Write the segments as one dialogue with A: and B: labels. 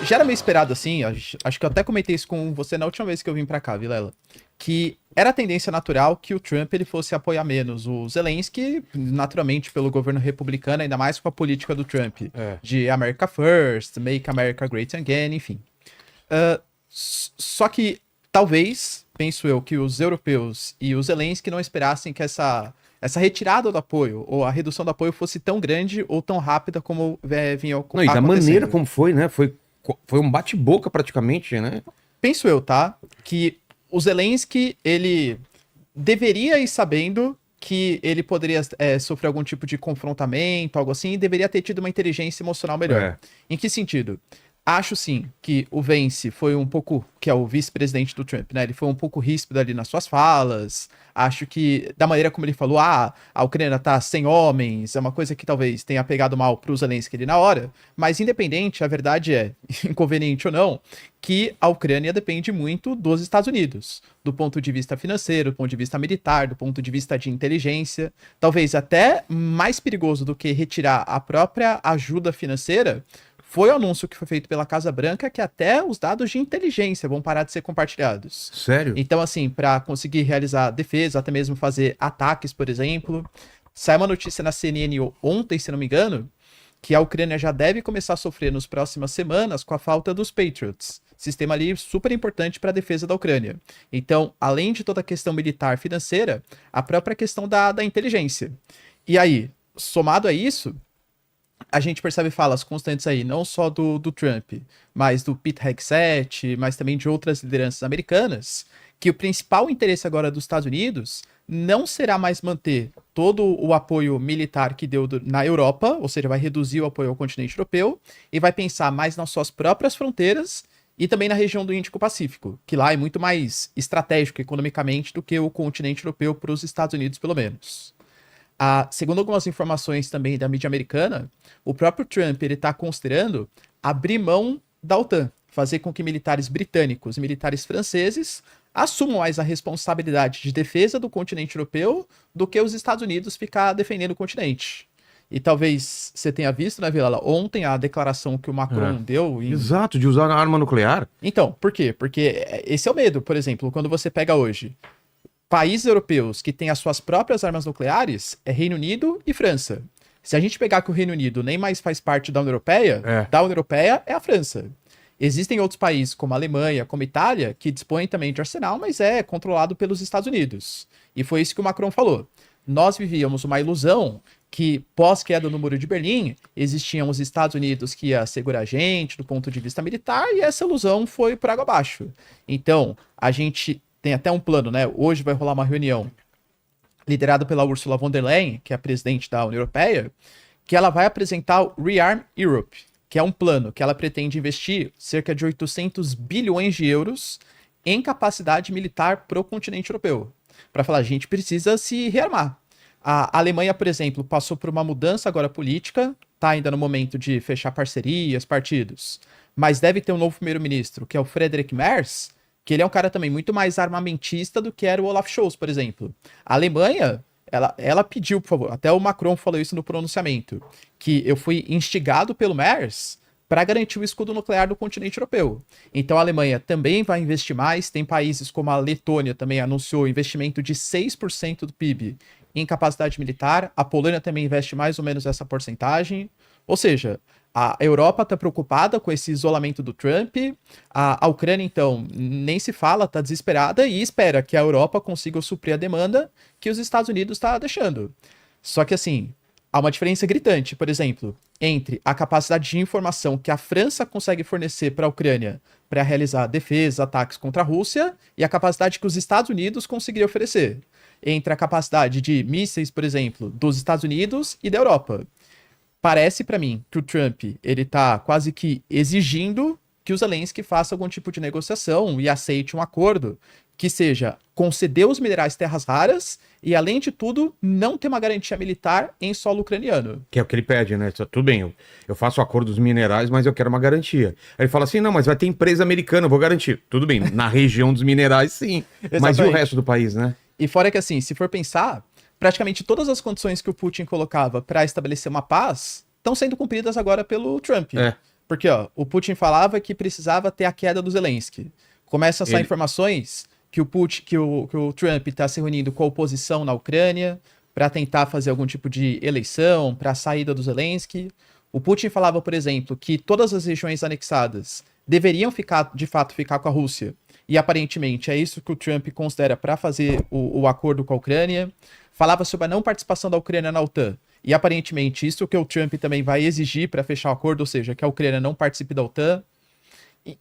A: já era meio esperado assim, acho que eu até comentei isso com você na última vez que eu vim pra cá, Vilela, que era a tendência natural que o Trump ele fosse apoiar menos o Zelensky, naturalmente pelo governo republicano, ainda mais com a política do Trump,
B: É.
A: de America First, Make America Great Again, enfim. Só que talvez, penso eu, que os europeus e os Zelensky não esperassem que essa retirada do apoio ou a redução do apoio fosse tão grande ou tão rápida como vinha
B: Não, e da maneira como foi, né? Foi um bate-boca praticamente, né?
A: Penso eu, tá? Que o Zelensky, ele deveria ir sabendo que ele poderia sofrer algum tipo de confrontamento, algo assim, e deveria ter tido uma inteligência emocional melhor.
B: É.
A: Em que sentido? Acho sim que o Vance foi um pouco, que é o vice-presidente do Trump, né? Ele foi um pouco ríspido ali nas suas falas. Acho que da maneira como ele falou, a Ucrânia tá sem homens, é uma coisa que talvez tenha pegado mal pro Zelensky ali na hora. Mas independente, a verdade é, inconveniente ou não, que a Ucrânia depende muito dos Estados Unidos, do ponto de vista financeiro, do ponto de vista militar, do ponto de vista de inteligência. Talvez até mais perigoso do que retirar a própria ajuda financeira foi o anúncio que foi feito pela Casa Branca que até os dados de inteligência vão parar de ser compartilhados.
B: Sério?
A: Então, assim, para conseguir realizar defesa, até mesmo fazer ataques, por exemplo, saiu uma notícia na CNN ontem, se não me engano, que a Ucrânia já deve começar a sofrer nas próximas semanas com a falta dos Patriots. Sistema ali super importante para a defesa da Ucrânia. Então, além de toda a questão militar financeira, a própria questão da inteligência. E aí, somado a isso, a gente percebe falas constantes aí, não só do Trump, mas do Pete Hegseth, mas também de outras lideranças americanas, que o principal interesse agora dos Estados Unidos não será mais manter todo o apoio militar que deu na Europa, ou seja, vai reduzir o apoio ao continente europeu, e vai pensar mais nas suas próprias fronteiras e também na região do Índico-Pacífico, que lá é muito mais estratégico economicamente do que o continente europeu para os Estados Unidos, pelo menos. Segundo algumas informações também da mídia americana, o próprio Trump ele está considerando abrir mão da OTAN, fazer com que militares britânicos e militares franceses assumam mais a responsabilidade de defesa do continente europeu do que os Estados Unidos ficar defendendo o continente. E talvez você tenha visto, né, Vilela, ontem a declaração que o Macron deu.
B: Exato, de usar a arma nuclear.
A: Então, por quê? Porque esse é o medo, por exemplo, quando você pega hoje países europeus que têm as suas próprias armas nucleares é Reino Unido e França. Se a gente pegar que o Reino Unido nem mais faz parte da União Europeia, da União Europeia é a França. Existem outros países, como a Alemanha, como a Itália, que dispõem também de arsenal, mas é controlado pelos Estados Unidos. E foi isso que o Macron falou. Nós vivíamos uma ilusão que, pós-queda do Muro de Berlim, existiam os Estados Unidos que ia segurar a gente do ponto de vista militar, e essa ilusão foi por água abaixo. Então, a gente tem até um plano, né? Hoje vai rolar uma reunião liderada pela Ursula von der Leyen, que é a presidente da União Europeia, que ela vai apresentar o Rearm Europe, que é um plano que ela pretende investir cerca de 800 bilhões de euros em capacidade militar para o continente europeu. Para falar, a gente precisa se rearmar. A Alemanha, por exemplo, passou por uma mudança agora política, está ainda no momento de fechar parcerias, partidos, mas deve ter um novo primeiro-ministro, que é o Friedrich Merz, que ele é um cara também muito mais armamentista do que era o Olaf Scholz, por exemplo. A Alemanha, ela pediu, por favor, até o Macron falou isso no pronunciamento, que eu fui instigado pelo Merz para garantir o escudo nuclear do continente europeu. Então a Alemanha também vai investir mais, tem países como a Letônia também anunciou investimento de 6% do PIB em capacidade militar, a Polônia também investe mais ou menos essa porcentagem, ou seja, a Europa está preocupada com esse isolamento do Trump, a Ucrânia, então, nem se fala, está desesperada e espera que a Europa consiga suprir a demanda que os Estados Unidos está deixando. Só que, assim, há uma diferença gritante, por exemplo, entre a capacidade de informação que a França consegue fornecer para a Ucrânia para realizar defesa, ataques contra a Rússia, e a capacidade que os Estados Unidos conseguiriam oferecer. Entre a capacidade de mísseis, por exemplo, dos Estados Unidos e da Europa. Parece para mim que o Trump, ele tá quase que exigindo que o Zelensky faça algum tipo de negociação e aceite um acordo que seja conceder os minerais terras raras e, além de tudo, não ter uma garantia militar em solo ucraniano.
B: Que é o que ele pede, né? Tudo bem, eu faço o acordo dos minerais, mas eu quero uma garantia. Aí ele fala assim, não, mas vai ter empresa americana, eu vou garantir. Tudo bem, na região dos minerais, sim. Mas e o resto do país, né?
A: E fora que, assim, se for pensar, praticamente todas as condições que o Putin colocava para estabelecer uma paz estão sendo cumpridas agora pelo Trump. Porque, ó, o Putin falava que precisava ter a queda do Zelensky. Começam a sair informações que o Trump está se reunindo com a oposição na Ucrânia para tentar fazer algum tipo de eleição para a saída do Zelensky. O Putin falava, por exemplo, que todas as regiões anexadas deveriam de fato ficar com a Rússia. E aparentemente é isso que o Trump considera para fazer o acordo com a Ucrânia. Falava sobre a não participação da Ucrânia na OTAN. E aparentemente isso que o Trump também vai exigir para fechar o acordo, ou seja, que a Ucrânia não participe da OTAN.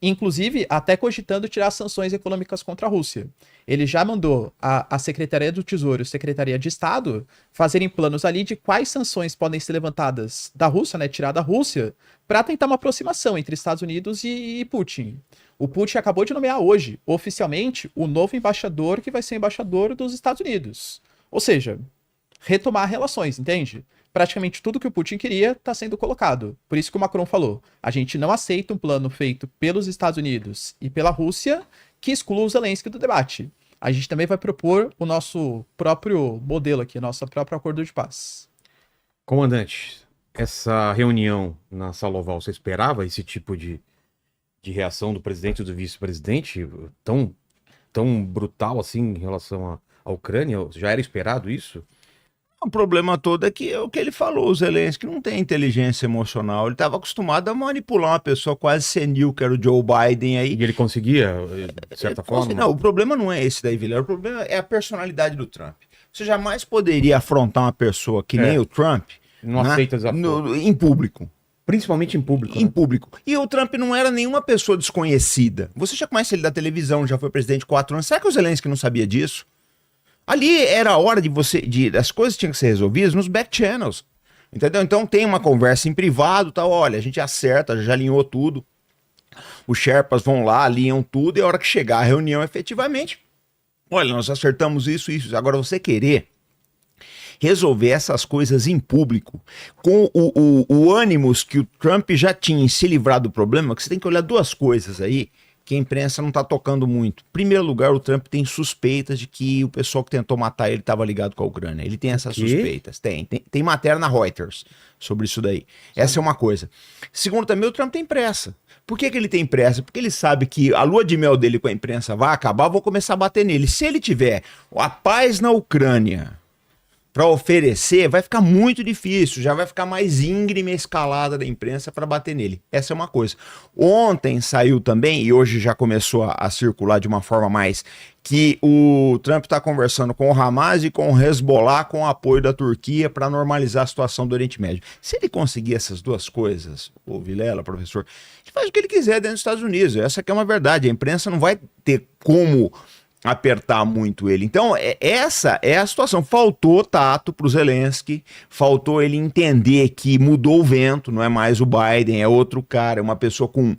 A: Inclusive, até cogitando tirar sanções econômicas contra a Rússia. Ele já mandou a Secretaria do Tesouro e a Secretaria de Estado fazerem planos ali de quais sanções podem ser levantadas da Rússia, né, tirar da Rússia, para tentar uma aproximação entre Estados Unidos e Putin. O Putin acabou de nomear hoje, oficialmente, o novo embaixador que vai ser embaixador dos Estados Unidos. Ou seja, retomar relações, entende? Praticamente tudo que o Putin queria está sendo colocado. Por isso que o Macron falou, a gente não aceita um plano feito pelos Estados Unidos e pela Rússia que exclua o Zelensky do debate. A gente também vai propor o nosso próprio modelo aqui, nosso próprio acordo de paz.
B: Comandante, essa reunião na Sala Oval, você esperava esse tipo de reação do presidente e do vice-presidente tão brutal assim em relação à Ucrânia? Já era esperado isso?
C: O problema todo é que é o que ele falou, o Zelensky não tem inteligência emocional, ele estava acostumado a manipular uma pessoa quase senil, que era o Joe Biden aí.
B: E ele conseguia, de certa forma?
C: Não, o problema não é esse daí, Vilela, o problema é a personalidade do Trump. Você jamais poderia afrontar uma pessoa que nem o Trump,
B: não aceita desafio.
C: Em público.
B: Principalmente em público.
C: Em público. E o Trump não era nenhuma pessoa desconhecida. Você já conhece ele da televisão, já foi presidente 4 anos. Será que o Zelensky não sabia disso? Ali era a hora as coisas tinham que ser resolvidas nos back channels, entendeu? Então tem uma conversa em privado, tal, olha, a gente acerta, já alinhou tudo, os Sherpas vão lá, alinham tudo, e a hora que chegar a reunião efetivamente, olha, nós acertamos isso, agora você querer resolver essas coisas em público, com o ânimos que o Trump já tinha em se livrar do problema, que você tem que olhar duas coisas aí, que a imprensa não está tocando muito. Em primeiro lugar, o Trump tem suspeitas de que o pessoal que tentou matar ele estava ligado com a Ucrânia. Ele tem essas suspeitas. Tem matéria na Reuters sobre isso daí. Essa é uma coisa. Segundo, também o Trump tem pressa. Por que ele tem pressa? Porque ele sabe que a lua de mel dele com a imprensa vai acabar, vou começar a bater nele. Se ele tiver a paz na Ucrânia para oferecer, vai ficar muito difícil, já vai ficar mais íngreme a escalada da imprensa para bater nele. Essa é uma coisa. Ontem saiu também, e hoje já começou a circular de uma forma mais, que o Trump está conversando com o Hamas e com o Hezbollah com o apoio da Turquia para normalizar a situação do Oriente Médio. Se ele conseguir essas duas coisas, o Vilela, professor, ele faz o que ele quiser dentro dos Estados Unidos. Essa que é uma verdade. A imprensa não vai ter como apertar muito ele. Então, essa é a situação. Faltou tato pro Zelensky, faltou ele entender que mudou o vento, não é mais o Biden, é outro cara, é uma pessoa com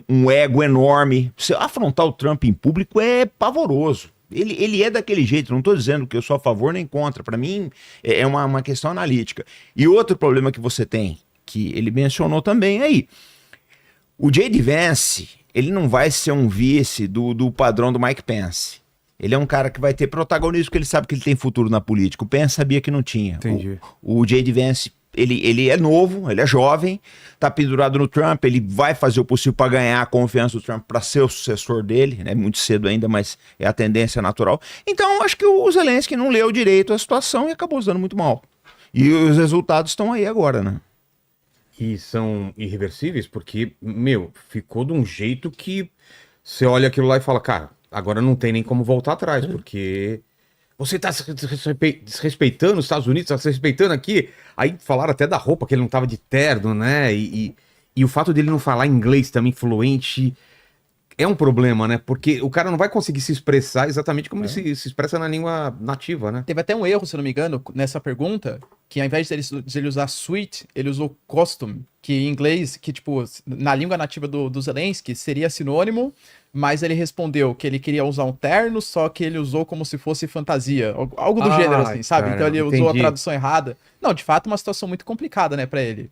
C: um ego enorme. Se afrontar o Trump em público é pavoroso. Ele é daquele jeito, não estou dizendo que eu sou a favor nem contra, para mim é uma questão analítica. E outro problema que você tem, que ele mencionou também aí, o J.D. Vance, ele não vai ser um vice do padrão do Mike Pence. Ele é um cara que vai ter protagonismo, porque ele sabe que ele tem futuro na política. O Pence sabia que não tinha.
B: Entendi.
C: O J.D. Vance, ele é novo, ele é jovem, tá pendurado no Trump, ele vai fazer o possível para ganhar a confiança do Trump para ser o sucessor dele, né? Muito cedo ainda, mas é a tendência natural. Então, acho que o Zelensky não leu direito a situação e acabou se dando muito mal. E os resultados estão aí agora, né?
B: E são irreversíveis porque, ficou de um jeito que você olha aquilo lá e fala, cara, agora não tem nem como voltar atrás, porque você tá desrespeitando os Estados Unidos, tá desrespeitando aqui. Aí falaram até da roupa, que ele não tava de terno, né? E o fato dele não falar inglês também fluente é um problema, né? Porque o cara não vai conseguir se expressar exatamente como ele se expressa na língua nativa, né?
A: Teve até um erro, se não me engano, nessa pergunta, que ao invés de ele usar suite, ele usou costume, que em inglês, que tipo, na língua nativa do Zelensky, seria sinônimo, mas ele respondeu que ele queria usar um terno, só que ele usou como se fosse fantasia, algo do gênero, assim, sabe?
B: Cara,
A: então ele
B: entendi.
A: usou a tradução errada. Não, de fato, uma situação muito complicada, né, pra ele.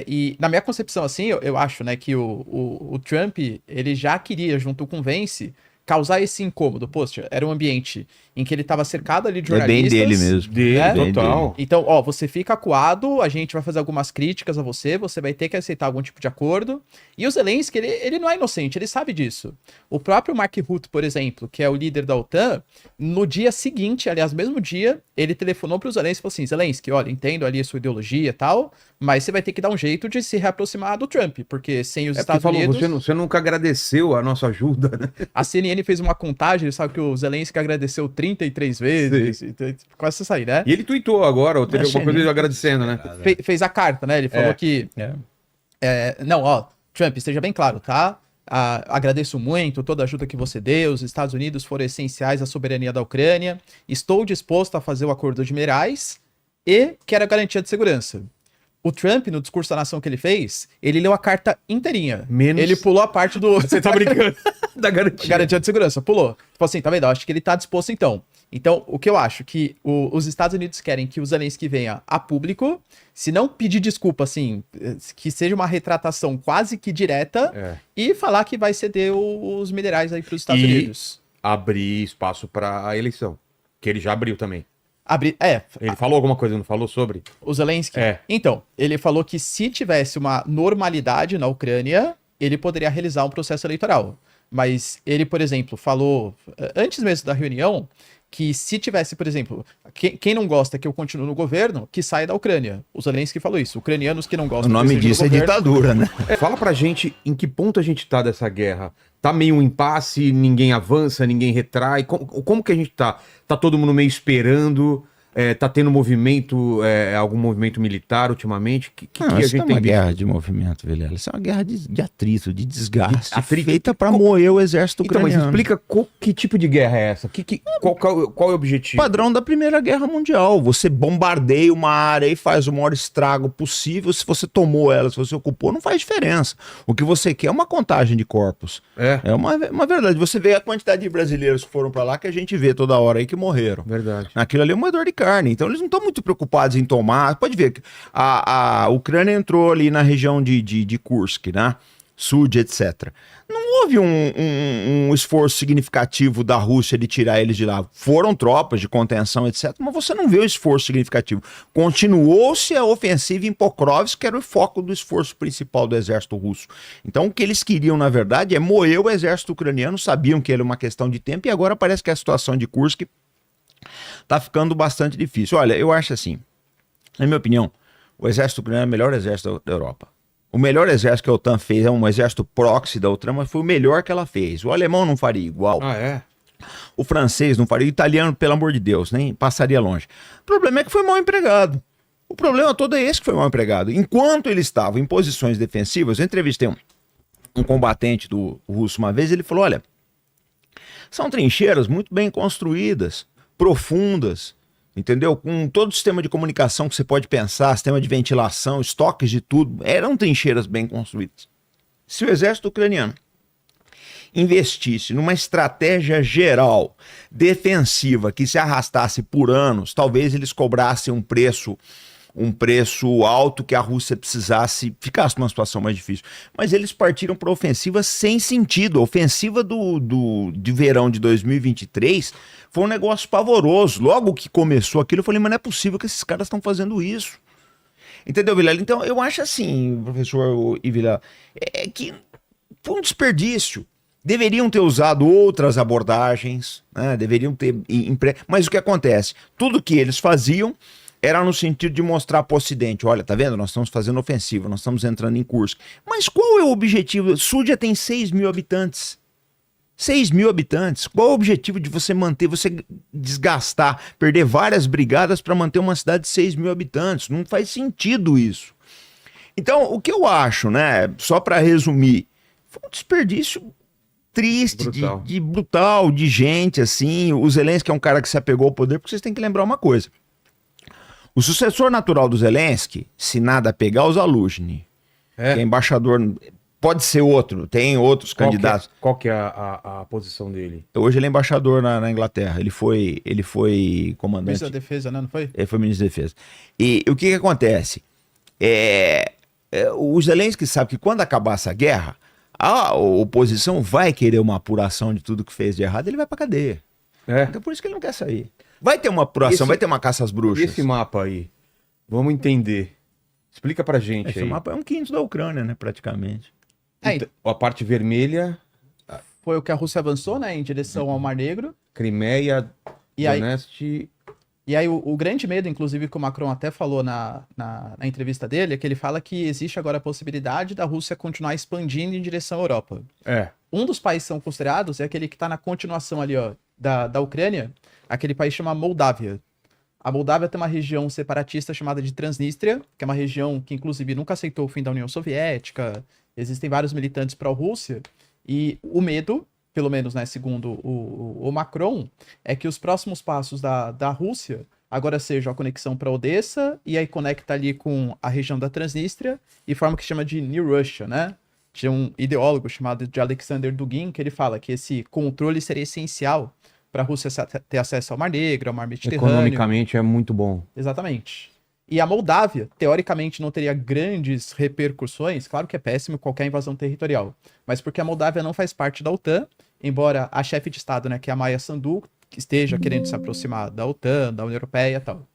A: E na minha concepção, assim, eu acho, né, que o Trump, ele já queria, junto com o Vance, causar esse incômodo. Poxa, era um ambiente em que ele estava cercado ali de
C: É bem
A: jornalistas.
C: dele mesmo.
B: Dele,
A: É?
B: total.
A: Então, ó, você fica acuado, a gente vai fazer algumas críticas a você, você vai ter que aceitar algum tipo de acordo. E o Zelensky, ele não é inocente, ele sabe disso. O próprio Mark Rutte, por exemplo, que é o líder da OTAN, no dia seguinte, aliás, mesmo dia, ele telefonou para o Zelensky e falou assim, Zelensky, olha, entendo ali a sua ideologia e tal, mas você vai ter que dar um jeito de se reaproximar do Trump, porque sem os
B: É porque
A: Estados
B: falou,
A: Unidos...
B: você nunca agradeceu a nossa ajuda, né?
A: A CNN fez uma contagem, sabe que o Zelensky agradeceu 33 vezes, quase isso aí, né?
B: E ele tweetou agora, ou teve alguma coisa ele agradecendo, né?
A: Fez a carta, né? Ele falou que... não, ó, Trump, esteja bem claro, tá? Agradeço muito toda a ajuda que você deu, os Estados Unidos foram essenciais à soberania da Ucrânia, estou disposto a fazer o acordo de Merais e quero a garantia de segurança. O Trump, no discurso da nação que ele fez, ele leu a carta inteirinha.
B: Menos-
A: Ele pulou a parte do...
B: Você tá brincando da garantia.
A: Garantia de segurança, pulou. Tipo assim, tá vendo? Eu acho que ele tá disposto então. Então, o que eu acho que os Estados Unidos querem que o Zelensky venha a público, se não pedir desculpa, assim, que seja uma retratação quase que direta, e falar que vai ceder os minerais aí pros Estados
B: E-
A: Unidos.
B: Abrir espaço pra a eleição. Que ele já abriu também. Ele falou alguma coisa, não falou sobre?
A: O Zelensky.
B: É.
A: Então, ele falou que se tivesse uma normalidade na Ucrânia, ele poderia realizar um processo eleitoral. Mas ele, por exemplo, falou, antes mesmo da reunião, que se tivesse, por exemplo, quem não gosta que eu continue no governo, que saia da Ucrânia. O Zelensky falou isso. Ucranianos que não
C: O
A: gostam
C: nome
A: que eu esteja
C: disso
A: no
C: é
A: governo-
C: ditadura, né?
B: Fala pra gente em que ponto a gente tá dessa guerra. Tá meio um impasse, ninguém avança, ninguém retrai. Como que a gente tá? Tá todo mundo meio esperando? Tá tendo movimento, algum movimento militar ultimamente? Que
C: Não,
B: a
C: isso
B: gente
C: não é
B: tem
C: uma
B: visto?
C: guerra de movimento, Vilela. Isso é uma guerra de atrito, de desgaste,
B: Atrito.
C: feita pra moer o exército
B: Então, mas
C: ucraniano.
B: explica que tipo de guerra é essa? Qual é o objetivo?
C: Padrão da Primeira Guerra Mundial. Você bombardeia uma área e faz o maior estrago possível. Se você tomou ela, se você ocupou, não faz diferença. O que você quer é uma contagem de corpos. É uma verdade. Você vê a quantidade de brasileiros que foram pra lá que a gente vê toda hora aí que morreram.
B: Verdade.
C: Aquilo ali é uma dor de carne. Então eles não estão muito preocupados em tomar. Pode ver que a Ucrânia entrou ali na região de Kursk, né? Sud, etc. Não houve um esforço significativo da Rússia de tirar eles de lá. Foram tropas de contenção, etc. Mas você não vê um esforço significativo. Continuou-se a ofensiva em Pokrovsk, que era o foco do esforço principal do exército russo. Então o que eles queriam, na verdade, é moer o exército ucraniano. Sabiam que era uma questão de tempo e agora parece que a situação de Kursk tá ficando bastante difícil. Olha, eu acho assim, na minha opinião, o exército ucraniano é o melhor exército da Europa. O melhor exército que a OTAN fez é um exército proxy da OTAN, mas foi o melhor que ela fez. O alemão não faria igual.
B: Ah, é?
C: O francês não faria. O italiano, pelo amor de Deus, nem passaria longe. O problema é que foi mal empregado. O problema todo é esse que foi mal empregado. Enquanto ele estava em posições defensivas, eu entrevistei um combatente do russo uma vez, ele falou, olha, são trincheiras muito bem construídas, profundas, entendeu? Com todo o sistema de comunicação que você pode pensar, sistema de ventilação, estoques de tudo, eram trincheiras bem construídas. Se o exército ucraniano investisse numa estratégia geral, defensiva, que se arrastasse por anos, talvez eles cobrassem um preço alto que a Rússia precisasse, ficasse numa situação mais difícil. Mas eles partiram para ofensiva sem sentido. A ofensiva de verão de 2023 foi um negócio pavoroso. Logo que começou aquilo, eu falei, mas não é possível que esses caras estão fazendo isso. Entendeu, Vilela? Então, eu acho assim, professor Vilela, que foi um desperdício. Deveriam ter usado outras abordagens, né? Deveriam ter... Mas o que acontece? Tudo que eles faziam era no sentido de mostrar para o Ocidente, olha, tá vendo? Nós estamos fazendo ofensiva, nós estamos entrando em Kursk. Mas qual é o objetivo? Súdia tem 6 mil habitantes. 6 mil habitantes. Qual é o objetivo de você manter, você desgastar, perder várias brigadas para manter uma cidade de 6 mil habitantes? Não faz sentido isso. Então, o que eu acho, né, só para resumir, foi um desperdício triste,
B: Brutal.
C: brutal, de gente, assim. O Zelensky é um cara que se apegou ao poder, porque vocês têm que lembrar uma coisa. O sucessor natural do Zelensky, se nada pegar, o Zaluzhny, que é embaixador, pode ser outro, tem outros candidatos.
B: Qual que é a posição dele?
C: Hoje ele é embaixador na Inglaterra, ele foi comandante.
A: Ministro da Defesa, né? Não foi?
C: Ele foi ministro da Defesa. E o que acontece? O Zelensky sabe que quando acabar essa guerra, a oposição vai querer uma apuração de tudo que fez de errado, ele vai pra cadeia.
B: É.
C: Então por isso que ele não quer sair. Vai ter uma apuração, vai ter uma caça às
B: E
C: bruxas.
B: esse mapa aí? Vamos entender. Explica pra gente
C: Esse
B: aí.
C: mapa é um quinto da Ucrânia, né, praticamente.
B: Então, a parte vermelha,
A: Foi o que a Rússia avançou, né, em direção ao Mar Negro.
B: Crimeia,
A: E aí,
B: Donetsk...
A: e aí o grande medo, inclusive, que o Macron até falou na entrevista dele, é que ele fala que existe agora a possibilidade da Rússia continuar expandindo em direção à Europa.
B: É.
A: Um dos países que são considerados é aquele que está na continuação ali, ó, da Ucrânia, aquele país chama Moldávia. A Moldávia tem uma região separatista chamada de Transnistria, que é uma região que, inclusive, nunca aceitou o fim da União Soviética. Existem vários militantes pró-Rússia. E o medo, pelo menos, né, segundo o Macron, é que os próximos passos da Rússia agora sejam a conexão para Odessa e aí conecta ali com a região da Transnistria e forma o que chama de New Russia, né? Tinha um ideólogo chamado de Alexander Dugin que ele fala que esse controle seria essencial para a Rússia ter acesso ao Mar Negro, ao Mar Mediterrâneo.
B: Economicamente é muito bom.
A: Exatamente. E a Moldávia, teoricamente, não teria grandes repercussões. Claro que é péssimo qualquer invasão territorial. Mas porque a Moldávia não faz parte da OTAN, embora a chefe de Estado, né, que é a Maia Sandu, que esteja querendo se aproximar da OTAN, da União Europeia e tal.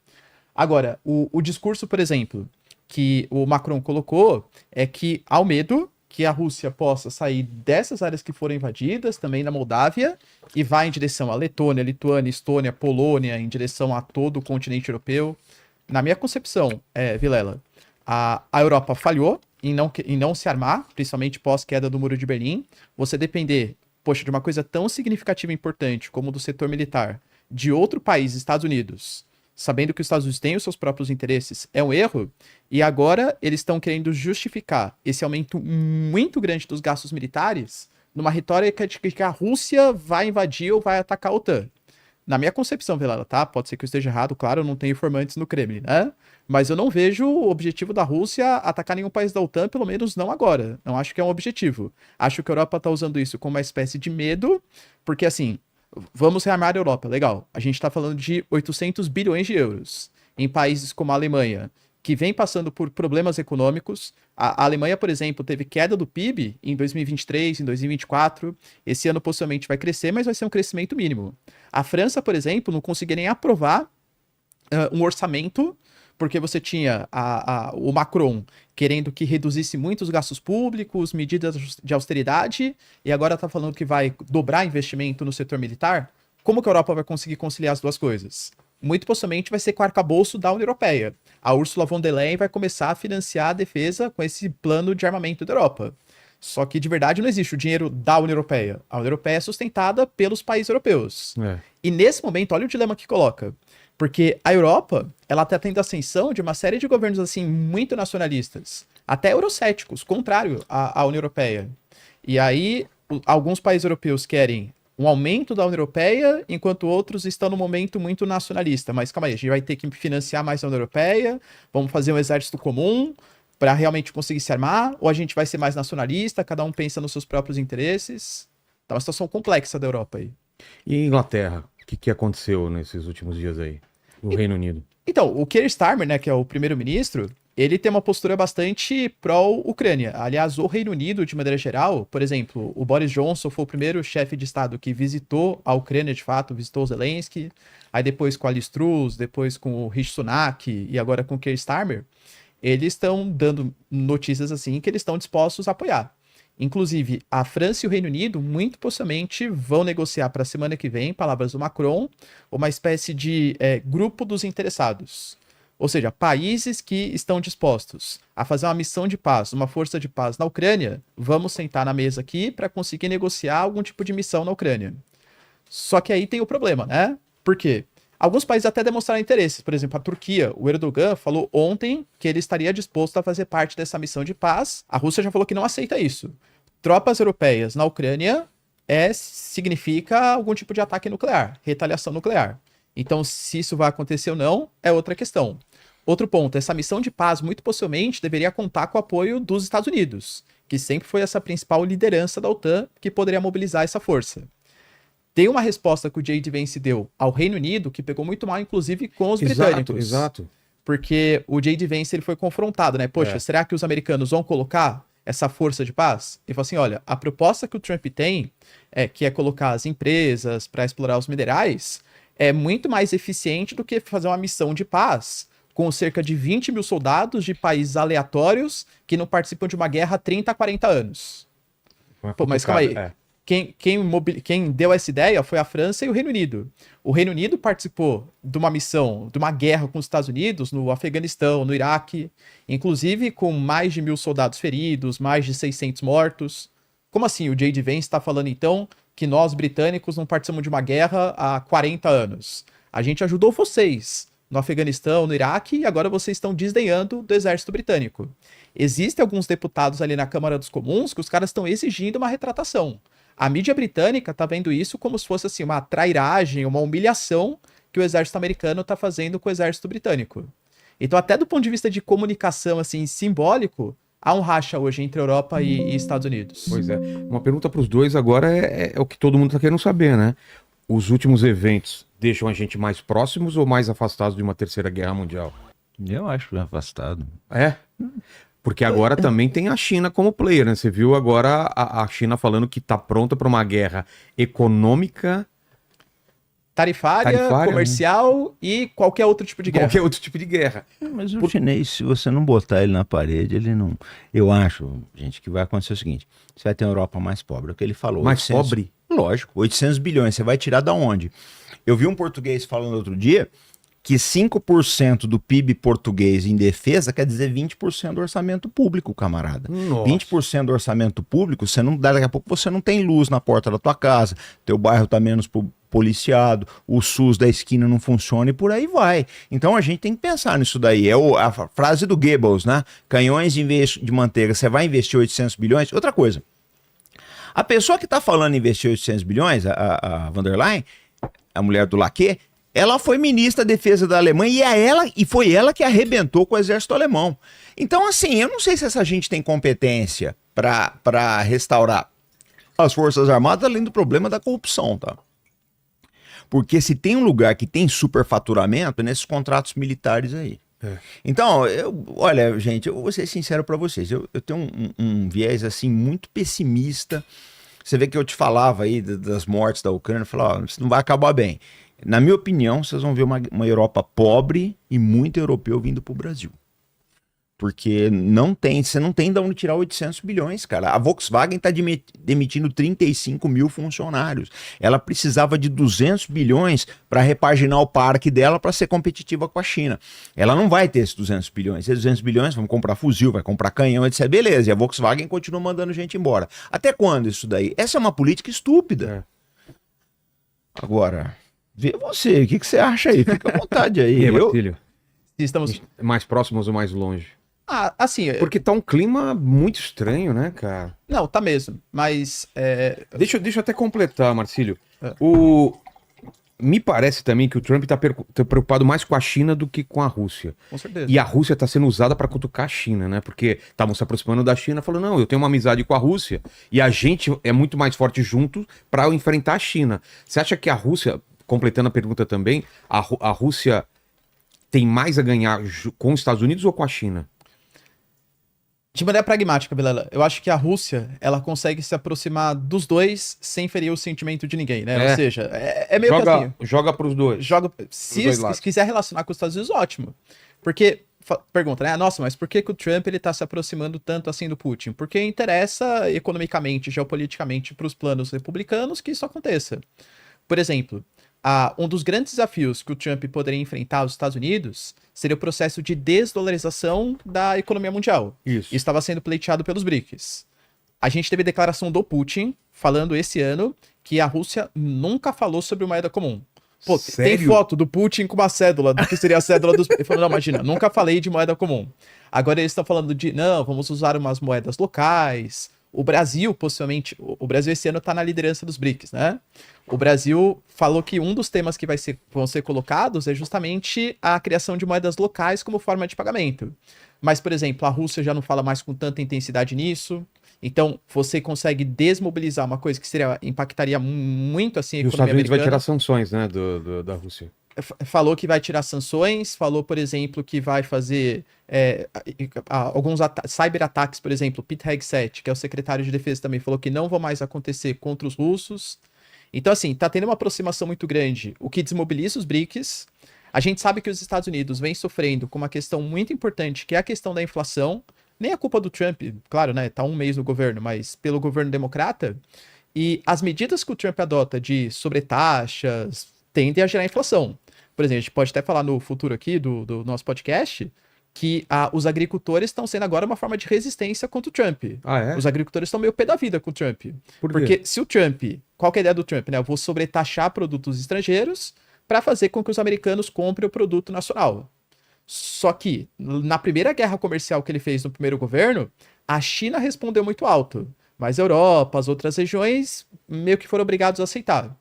A: Agora, o discurso, por exemplo, que o Macron colocou é que há o medo que a Rússia possa sair dessas áreas que foram invadidas, também na Moldávia, e vá em direção à Letônia, Lituânia, Estônia, Polônia, em direção a todo o continente europeu. Na minha concepção, Vilela, a Europa falhou em não se armar, principalmente pós-queda do Muro de Berlim. Você depender, poxa, de uma coisa tão significativa e importante como do setor militar, de outro país, Estados Unidos, sabendo que os Estados Unidos têm os seus próprios interesses, é um erro. E agora eles estão querendo justificar esse aumento muito grande dos gastos militares numa retórica de que a Rússia vai invadir ou vai atacar a OTAN. Na minha concepção, Vilela, tá? Pode ser que eu esteja errado, claro, eu não tenho informantes no Kremlin, né? Mas eu não vejo o objetivo da Rússia atacar nenhum país da OTAN, pelo menos não agora. Não acho que é um objetivo. Acho que a Europa tá usando isso como uma espécie de medo, porque assim, vamos rearmar a Europa, legal. A gente tá falando de 800 bilhões de euros em países como a Alemanha, que vem passando por problemas econômicos. A Alemanha, por exemplo, teve queda do PIB em 2023, em 2024. Esse ano possivelmente vai crescer, mas vai ser um crescimento mínimo. A França, por exemplo, não conseguia nem aprovar um orçamento, porque você tinha o Macron querendo que reduzisse muito os gastos públicos, medidas de austeridade, e agora está falando que vai dobrar investimento no setor militar. Como que a Europa vai conseguir conciliar as duas coisas? Muito possivelmente vai ser com o arcabouço da União Europeia. A Ursula von der Leyen vai começar a financiar a defesa com esse plano de armamento da Europa. Só que de verdade não existe o dinheiro da União Europeia. A União Europeia é sustentada pelos países europeus.
B: É.
A: E nesse momento, olha o dilema que coloca. Porque a Europa, ela está tendo ascensão de uma série de governos assim muito nacionalistas, até eurocéticos, contrário à União Europeia. E aí, alguns países europeus querem um aumento da União Europeia, enquanto outros estão num momento muito nacionalista. Mas calma aí, a gente vai ter que financiar mais a União Europeia, vamos fazer um exército comum para realmente conseguir se armar, ou a gente vai ser mais nacionalista, cada um pensa nos seus próprios interesses. Tá uma situação complexa da Europa aí.
B: E Inglaterra? O que aconteceu nesses últimos dias aí? O Reino Unido.
A: Então, o Keir Starmer, né, que é o primeiro-ministro, ele tem uma postura bastante pró-Ucrânia. Aliás, o Reino Unido, de maneira geral, por exemplo, o Boris Johnson foi o primeiro chefe de Estado que visitou a Ucrânia, de fato, visitou o Zelensky, aí depois com a Liz Truss, depois com o Rishi Sunak e agora com o Keir Starmer, eles estão dando notícias assim que eles estão dispostos a apoiar. Inclusive, a França e o Reino Unido, muito possivelmente, vão negociar para a semana que vem, palavras do Macron, uma espécie de grupo dos interessados. Ou seja, países que estão dispostos a fazer uma missão de paz, uma força de paz na Ucrânia, vamos sentar na mesa aqui para conseguir negociar algum tipo de missão na Ucrânia. Só que aí tem o problema, né? Por quê? Alguns países até demonstraram interesse. Por exemplo, a Turquia, o Erdogan falou ontem que ele estaria disposto a fazer parte dessa missão de paz. A Rússia já falou que não aceita isso. Tropas europeias na Ucrânia significa algum tipo de ataque nuclear, retaliação nuclear. Então, se isso vai acontecer ou não, é outra questão. Outro ponto, essa missão de paz, muito possivelmente, deveria contar com o apoio dos Estados Unidos, que sempre foi essa principal liderança da OTAN que poderia mobilizar essa força. Tem uma resposta que o J.D. Vance deu ao Reino Unido, que pegou muito mal, inclusive, com os britânicos.
B: Exato.
A: Porque o J.D. Vance ele foi confrontado, né? Poxa, será que os americanos vão colocar essa força de paz? Ele falou assim, olha, a proposta que o Trump tem, que é colocar as empresas para explorar os minerais, é muito mais eficiente do que fazer uma missão de paz com cerca de 20 mil soldados de países aleatórios que não participam de uma guerra há 30, 40 anos. Pô, mas calma aí. Quem deu essa ideia foi a França e o Reino Unido. O Reino Unido participou de uma missão, de uma guerra com os Estados Unidos no Afeganistão, no Iraque, inclusive com mais de 1.000 soldados feridos, mais de 600 mortos. Como assim o J.D. Vance está falando então que nós britânicos não participamos de uma guerra há 40 anos? A gente ajudou vocês no Afeganistão, no Iraque, e agora vocês estão desdenhando do exército britânico. Existem alguns deputados ali na Câmara dos Comuns que os caras estão exigindo uma retratação. A mídia britânica tá vendo isso como se fosse assim, uma trairagem, uma humilhação que o exército americano está fazendo com o exército britânico. Então, até do ponto de vista de comunicação assim, simbólico, há um racha hoje entre Europa e Estados Unidos.
B: Pois é. Uma pergunta para os dois agora é o que todo mundo está querendo saber, né? Os últimos eventos deixam a gente mais próximos ou mais afastados de uma terceira guerra mundial?
C: Eu acho afastado.
B: É? Porque agora também tem a China como player, né? Você viu agora a China falando que está pronta para uma guerra econômica,
A: tarifária, comercial e qualquer outro tipo de guerra.
B: Qualquer outro tipo de guerra.
C: Mas o chinês, se você não botar ele na parede, ele não... Eu acho, gente, que vai acontecer o seguinte. Você vai ter uma Europa mais pobre, é o que ele falou.
B: Mais pobre?
C: Lógico, 800 bilhões. Você vai tirar da onde? Eu vi um português falando outro dia que 5% do PIB português em defesa quer dizer 20% do orçamento público, camarada.
B: Nossa.
C: 20% do orçamento público, você não, daqui a pouco você não tem luz na porta da tua casa, teu bairro tá menos policiado, o SUS da esquina não funciona e por aí vai. Então a gente tem que pensar nisso daí. É a frase do Goebbels, né? Canhões em vez de manteiga, você vai investir 800 bilhões? Outra coisa, a pessoa que tá falando em investir 800 bilhões, a von der Leyen, a mulher do Laquet, ela foi ministra da Defesa da Alemanha e foi ela que arrebentou com o exército alemão. Então, assim, eu não sei se essa gente tem competência para restaurar as Forças Armadas, além do problema da corrupção, tá? Porque se tem um lugar que tem superfaturamento, é nesses contratos militares aí. É. Então, olha, gente, eu vou ser sincero para vocês, eu tenho um viés, assim, muito pessimista. Você vê que eu te falava aí das mortes da Ucrânia, eu falava, ó, isso não vai acabar bem. Na minha opinião, vocês vão ver uma Europa pobre e muito europeu vindo para o Brasil. Porque você não tem de onde tirar 800 bilhões, cara. A Volkswagen está demitindo 35 mil funcionários. Ela precisava de 200 bilhões para repaginar o parque dela para ser competitiva com a China. Ela não vai ter esses 200 bilhões. Esses 200 bilhões vão comprar fuzil, vai comprar canhão, etc. Beleza, e a Volkswagen continua mandando gente embora. Até quando isso daí? Essa é uma política estúpida. Agora... Vê você, o que você acha aí? Fica à vontade aí.
B: E aí, Marcílio?
A: Estamos
B: mais próximos ou mais longe?
A: Assim...
B: Porque tá um clima muito estranho, né, cara?
A: Não, tá mesmo, mas...
B: Deixa eu até completar, Marcílio. Me parece também que o Trump tá preocupado mais com a China do que com a Rússia.
A: Com certeza.
B: E a Rússia tá sendo usada para cutucar a China, né? Porque estavam se aproximando da China, falando, não, eu tenho uma amizade com a Rússia e a gente é muito mais forte junto para enfrentar a China. Você acha que a Rússia... Completando a pergunta também, a Rússia tem mais a ganhar com os Estados Unidos ou com a China?
A: De maneira pragmática, Vilela, eu acho que a Rússia, ela consegue se aproximar dos dois sem ferir o sentimento de ninguém, né? Ou seja, é meio que assim...
B: Joga pros dois.
A: Se quiser relacionar com os Estados Unidos, ótimo. Porque, pergunta, né? Nossa, mas por que o Trump ele tá se aproximando tanto assim do Putin? Porque interessa economicamente, geopoliticamente, para os planos republicanos que isso aconteça. Por exemplo... um dos grandes desafios que o Trump poderia enfrentar aos Estados Unidos seria o processo de desdolarização da economia mundial.
B: Isso
A: estava sendo pleiteado pelos BRICS. A gente teve declaração do Putin falando esse ano que a Rússia nunca falou sobre moeda comum. Pô,
B: sério?
A: Tem foto do Putin com uma cédula, do que seria a cédula dos... Ele falou, não, imagina, nunca falei de moeda comum. Agora eles estão falando de, não, vamos usar umas moedas locais... O Brasil, possivelmente, o Brasil esse ano está na liderança dos BRICS, né? O Brasil falou que um dos temas que vão ser colocados é justamente a criação de moedas locais como forma de pagamento. Mas, por exemplo, a Rússia já não fala mais com tanta intensidade nisso. Então, você consegue desmobilizar uma coisa que impactaria muito assim a
B: economia americana. E os Estados Unidos vai tirar sanções, né, da Rússia.
A: falou que vai tirar sanções, falou, por exemplo, que vai fazer alguns cyberataques, por exemplo, Pete Hegseth, que é o secretário de defesa também, falou que não vão mais acontecer contra os russos. Então, assim, tá tendo uma aproximação muito grande, o que desmobiliza os BRICS. A gente sabe que os Estados Unidos vem sofrendo com uma questão muito importante, que é a questão da inflação. Nem é culpa do Trump, claro, né? Tá um mês no governo, mas pelo governo democrata. E as medidas que o Trump adota de sobretaxas tendem a gerar inflação. Por exemplo, a gente pode até falar no futuro aqui do nosso podcast que os agricultores estão sendo agora uma forma de resistência contra o Trump.
B: Ah, é?
A: Os agricultores estão meio pé da vida com o Trump.
B: Por quê?
A: Porque se o Trump... Qual que é a ideia do Trump, né? Eu vou sobretaxar produtos estrangeiros para fazer com que os americanos comprem o produto nacional. Só que, na primeira guerra comercial que ele fez no primeiro governo, a China respondeu muito alto. Mas a Europa, as outras regiões, meio que foram obrigados a aceitar.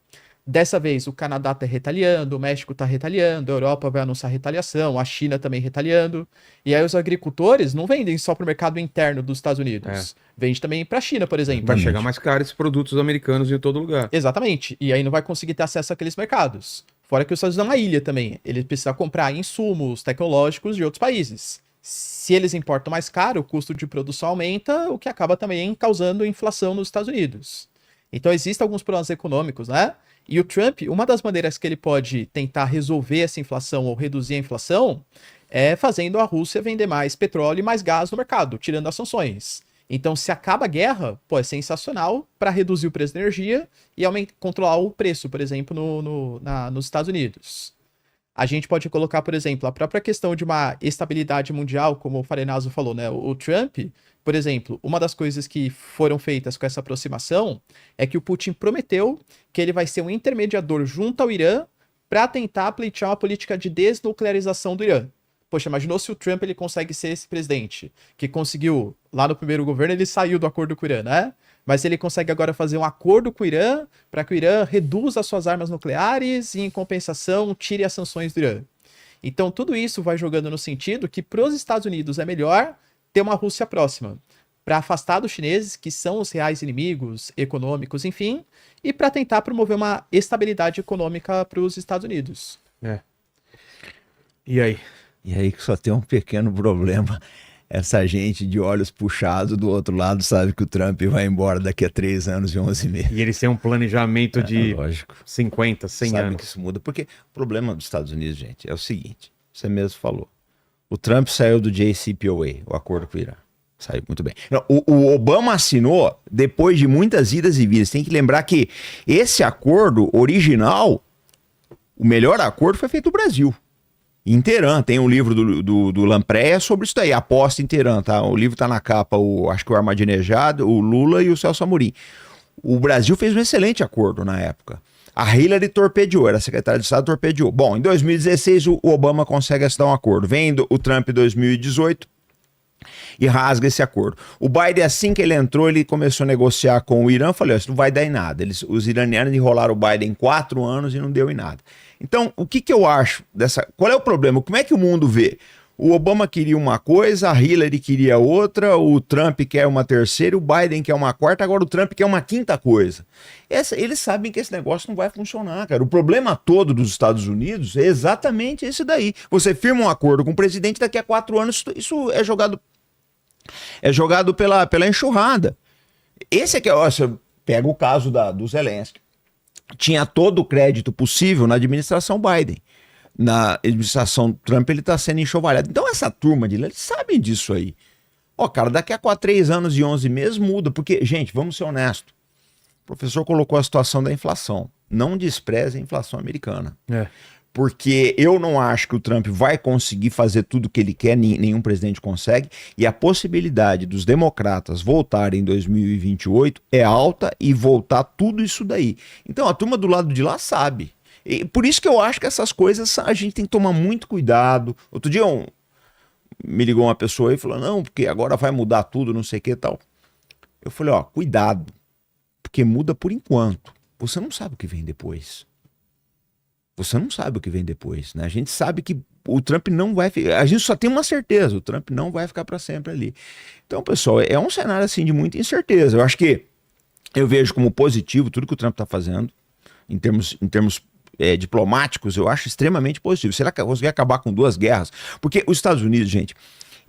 A: Dessa vez, o Canadá está retaliando, o México está retaliando, a Europa vai anunciar retaliação, a China também retaliando. E aí os agricultores não vendem só para o mercado interno dos Estados Unidos. Vende também para a China, por exemplo.
B: Vai chegar mais caro esses produtos americanos em todo lugar.
A: Exatamente. E aí não vai conseguir ter acesso àqueles mercados. Fora que os Estados Unidos é uma ilha também. Ele precisa comprar insumos tecnológicos de outros países. Se eles importam mais caro, o custo de produção aumenta, o que acaba também causando inflação nos Estados Unidos. Então existem alguns problemas econômicos, né? E o Trump, uma das maneiras que ele pode tentar resolver essa inflação ou reduzir a inflação é fazendo a Rússia vender mais petróleo e mais gás no mercado, tirando as sanções. Então, se acaba a guerra, pô, é sensacional para reduzir o preço da energia e controlar o preço, por exemplo, nos Estados Unidos. A gente pode colocar, por exemplo, a própria questão de uma estabilidade mundial, como o Farenaso falou, né? O Trump, por exemplo, uma das coisas que foram feitas com essa aproximação é que o Putin prometeu que ele vai ser um intermediador junto ao Irã para tentar pleitear uma política de desnuclearização do Irã. Poxa, imaginou se o Trump ele consegue ser esse presidente que conseguiu, lá no primeiro governo, ele saiu do acordo com o Irã, né? Mas ele consegue agora fazer um acordo com o Irã para que o Irã reduza as suas armas nucleares e, em compensação, tire as sanções do Irã. Então, tudo isso vai jogando no sentido que, para os Estados Unidos, é melhor ter uma Rússia próxima, para afastar dos chineses, que são os reais inimigos econômicos, enfim, e para tentar promover uma estabilidade econômica para os Estados Unidos.
B: E aí?
C: E aí que só tem um pequeno problema. Essa gente de olhos puxados do outro lado sabe que o Trump vai embora daqui a 3 anos e 11 meses.
B: E eles têm um planejamento de
C: lógico.
B: 50, 100
C: Sabe
B: anos.
C: que isso muda. Porque o problema dos Estados Unidos, gente, é o seguinte. Você mesmo falou. O Trump saiu do JCPOA, o acordo com o Irã. Saiu muito bem. Não, o Obama assinou depois de muitas idas e vindas. Tem que lembrar que esse acordo original, o melhor acordo foi feito no Brasil. Em Teherã, tem um livro do Lampreia sobre isso daí, aposta em Teherã, tá? O livro tá na capa, acho que o Ahmadinejad, o Lula e o Celso Amorim. O Brasil fez um excelente acordo na época. A Hillary torpedeou, era secretária de Estado, torpedeou. Bom, em 2016 o Obama consegue assinar um acordo. Vem o Trump em 2018 e rasga esse acordo. O Biden, assim que ele entrou, ele começou a negociar com o Irã, falou, isso não vai dar em nada. Os iranianos enrolaram o Biden 4 anos e não deu em nada. Então, o que eu acho dessa... Qual é o problema? Como é que o mundo vê? O Obama queria uma coisa, a Hillary queria outra, o Trump quer uma terceira, o Biden quer uma quarta, agora o Trump quer uma quinta coisa. Eles sabem que esse negócio não vai funcionar, cara. O problema todo dos Estados Unidos é exatamente esse daí. Você firma um acordo com o presidente, daqui a 4 anos isso é jogado pela enxurrada. Esse aqui, ó, você pega o caso do Zelensky. Tinha todo o crédito possível na administração Biden. Na administração Trump ele está sendo enxovalhado. Então essa turma de lá, eles sabem disso aí. Ó, cara, daqui a 3 anos e 11 meses muda. Porque, gente, vamos ser honestos. O professor colocou a situação da inflação. Não despreze a inflação americana. Porque eu não acho que o Trump vai conseguir fazer tudo o que ele quer, nenhum presidente consegue, e a possibilidade dos democratas voltarem em 2028 é alta e voltar tudo isso daí. Então a turma do lado de lá sabe. E por isso que eu acho que essas coisas a gente tem que tomar muito cuidado. Outro dia me ligou uma pessoa e falou, não, porque agora vai mudar tudo, não sei o que e tal. Eu falei, ó, cuidado, porque muda por enquanto. Você não sabe o que vem depois. Você não sabe o que vem depois, né? A gente sabe que o Trump não vai ficar... A gente só tem uma certeza, o Trump não vai ficar para sempre ali. Então, pessoal, é um cenário assim de muita incerteza. Eu acho que eu vejo como positivo tudo que o Trump está fazendo, em termos diplomáticos, eu acho extremamente positivo. Será que conseguir acabar com 2 guerras? Porque os Estados Unidos, gente,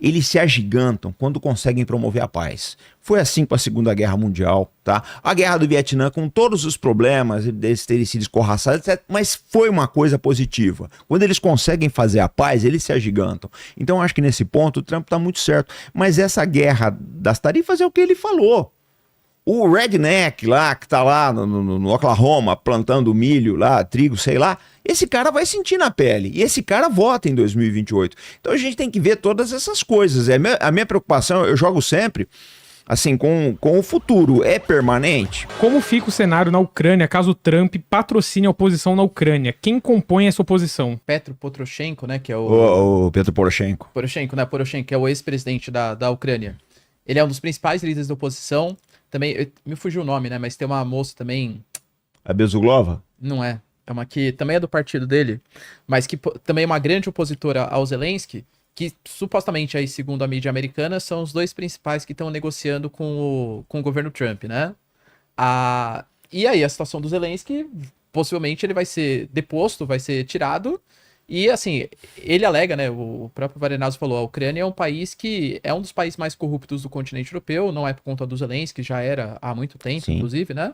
C: eles se agigantam quando conseguem promover a paz. Foi assim com a Segunda Guerra Mundial, tá? A Guerra do Vietnã, com todos os problemas deles terem sido escorraçados, etc., mas foi uma coisa positiva. Quando eles conseguem fazer a paz, eles se agigantam. Então, acho que nesse ponto o Trump está muito certo. Mas essa guerra das tarifas é o que ele falou. O redneck lá, que tá lá no Oklahoma, plantando milho lá, trigo, sei lá, esse cara vai sentir na pele. E esse cara vota em 2028. Então a gente tem que ver todas essas coisas. A minha preocupação, eu jogo sempre, assim, com o futuro. É permanente?
D: Como fica o cenário na Ucrânia caso Trump patrocine a oposição na Ucrânia? Quem compõe essa oposição?
A: Petro Poroshenko, né, que é o...
C: O Petro Poroshenko.
A: Poroshenko, né, Poroshenko, que é o ex-presidente da Ucrânia. Ele é um dos principais líderes da oposição. Também, me fugiu o nome, né, mas tem uma moça também...
C: A Bezuglova?
A: Não é. É uma que também é do partido dele, mas que também é uma grande opositora ao Zelensky, que supostamente, aí, segundo a mídia americana, são os 2 principais que estão negociando com o governo Trump, né? E aí a situação do Zelensky, possivelmente ele vai ser deposto, vai ser tirado, e assim, ele alega, né, o próprio Varenazzo falou, a Ucrânia é um país que é um dos países mais corruptos do continente europeu, não é por conta do Zelensky, já era há muito tempo,
C: Sim.
A: inclusive, né?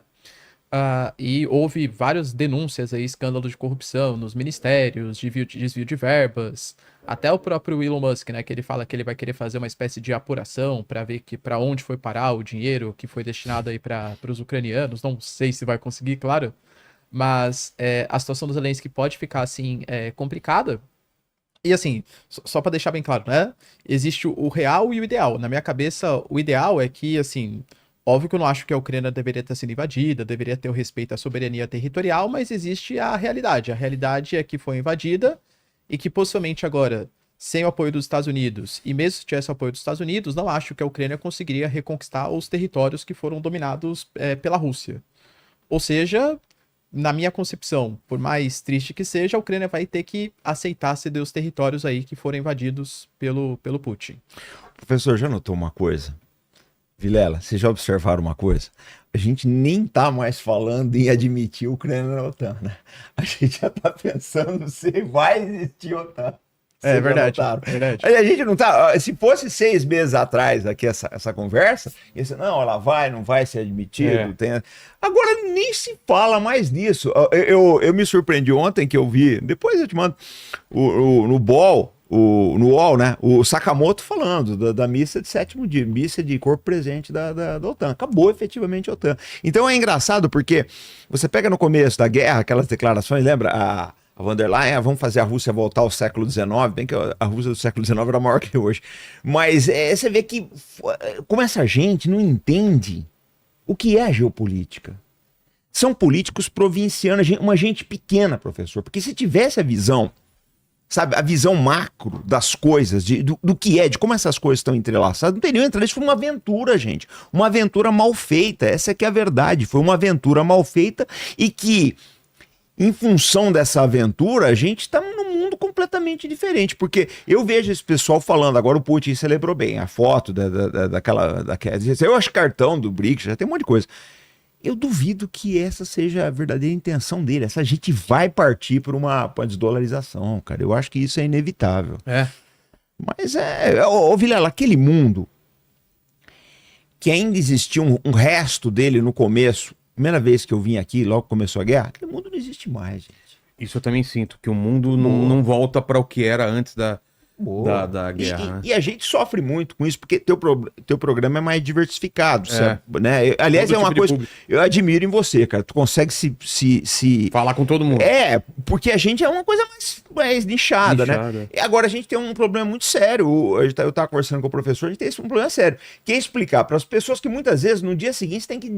A: E houve várias denúncias aí, escândalos de corrupção nos ministérios, desvio de verbas, até o próprio Elon Musk, né, que ele fala que ele vai querer fazer uma espécie de apuração para ver para onde foi parar o dinheiro que foi destinado aí para os ucranianos. Não sei se vai conseguir, claro, mas a situação dos Zelensky pode ficar assim complicada. E assim, só para deixar bem claro, né, existe o real e o ideal. Na minha cabeça, o ideal é que, assim, óbvio que eu não acho que a Ucrânia deveria ter sido invadida, deveria ter o respeito à soberania territorial, mas existe a realidade. A realidade é que foi invadida e que possivelmente agora, sem o apoio dos Estados Unidos, e mesmo se tivesse o apoio dos Estados Unidos, não acho que a Ucrânia conseguiria reconquistar os territórios que foram dominados pela Rússia. Ou seja, na minha concepção, por mais triste que seja, a Ucrânia vai ter que aceitar ceder os territórios aí que foram invadidos pelo Putin.
C: Professor, já notou uma coisa? Vilela, vocês já observaram uma coisa? A gente nem tá mais falando em admitir a Ucrânia na OTAN, né? A gente já tá pensando se vai existir OTAN.
A: É
C: Vocês
A: verdade,
C: já notaram?
A: verdade.
C: A gente não tá... Se fosse 6 meses atrás aqui essa conversa, ia ser, não, ela vai, não vai ser admitido. Agora nem se fala mais nisso. Eu me surpreendi ontem que eu vi, depois eu te mando, no UOL, né? O Sakamoto falando da missa de 7º dia, missa de corpo presente da OTAN. Acabou efetivamente a OTAN. Então é engraçado porque você pega no começo da guerra aquelas declarações, lembra? A von der Leyen, vamos fazer a Rússia voltar ao século XIX, bem que a Rússia do século XIX era maior que hoje. Mas você vê que como essa gente não entende o que é a geopolítica. São políticos provincianos, uma gente pequena, professor. Porque se tivesse a visão, sabe, a visão macro das coisas, do que é, de como essas coisas estão entrelaçadas, não teriam entrado. Isso foi uma aventura, gente. Uma aventura mal feita. Essa que é a verdade. Foi uma aventura mal feita e que, em função dessa aventura, a gente está num mundo completamente diferente. Porque eu vejo esse pessoal falando, agora o Putin celebrou bem a foto daquela. Eu acho cartão do BRICS, já tem um monte de coisa. Eu duvido que essa seja a verdadeira intenção dele. Essa gente vai partir por uma desdolarização, cara. Eu acho que isso é inevitável. Mas ô Vilela, aquele mundo que ainda existia um resto dele no começo, primeira vez que eu vim aqui, logo começou a guerra, aquele mundo não existe mais, gente.
B: Isso eu também sinto, que o mundo não volta para o que era antes da guerra.
C: E a gente sofre muito com isso, porque teu programa é mais diversificado, né? Aliás,
B: Todo
C: é uma
B: tipo de
C: coisa
B: público.
C: eu admiro em você, cara. Tu consegue se...
B: Falar com todo mundo.
C: Porque a gente é uma coisa mais nichada, né? E agora a gente tem um problema muito sério. Eu tava conversando com o professor, a gente tem um problema sério. Que é explicar para as pessoas que muitas vezes no dia seguinte você tem que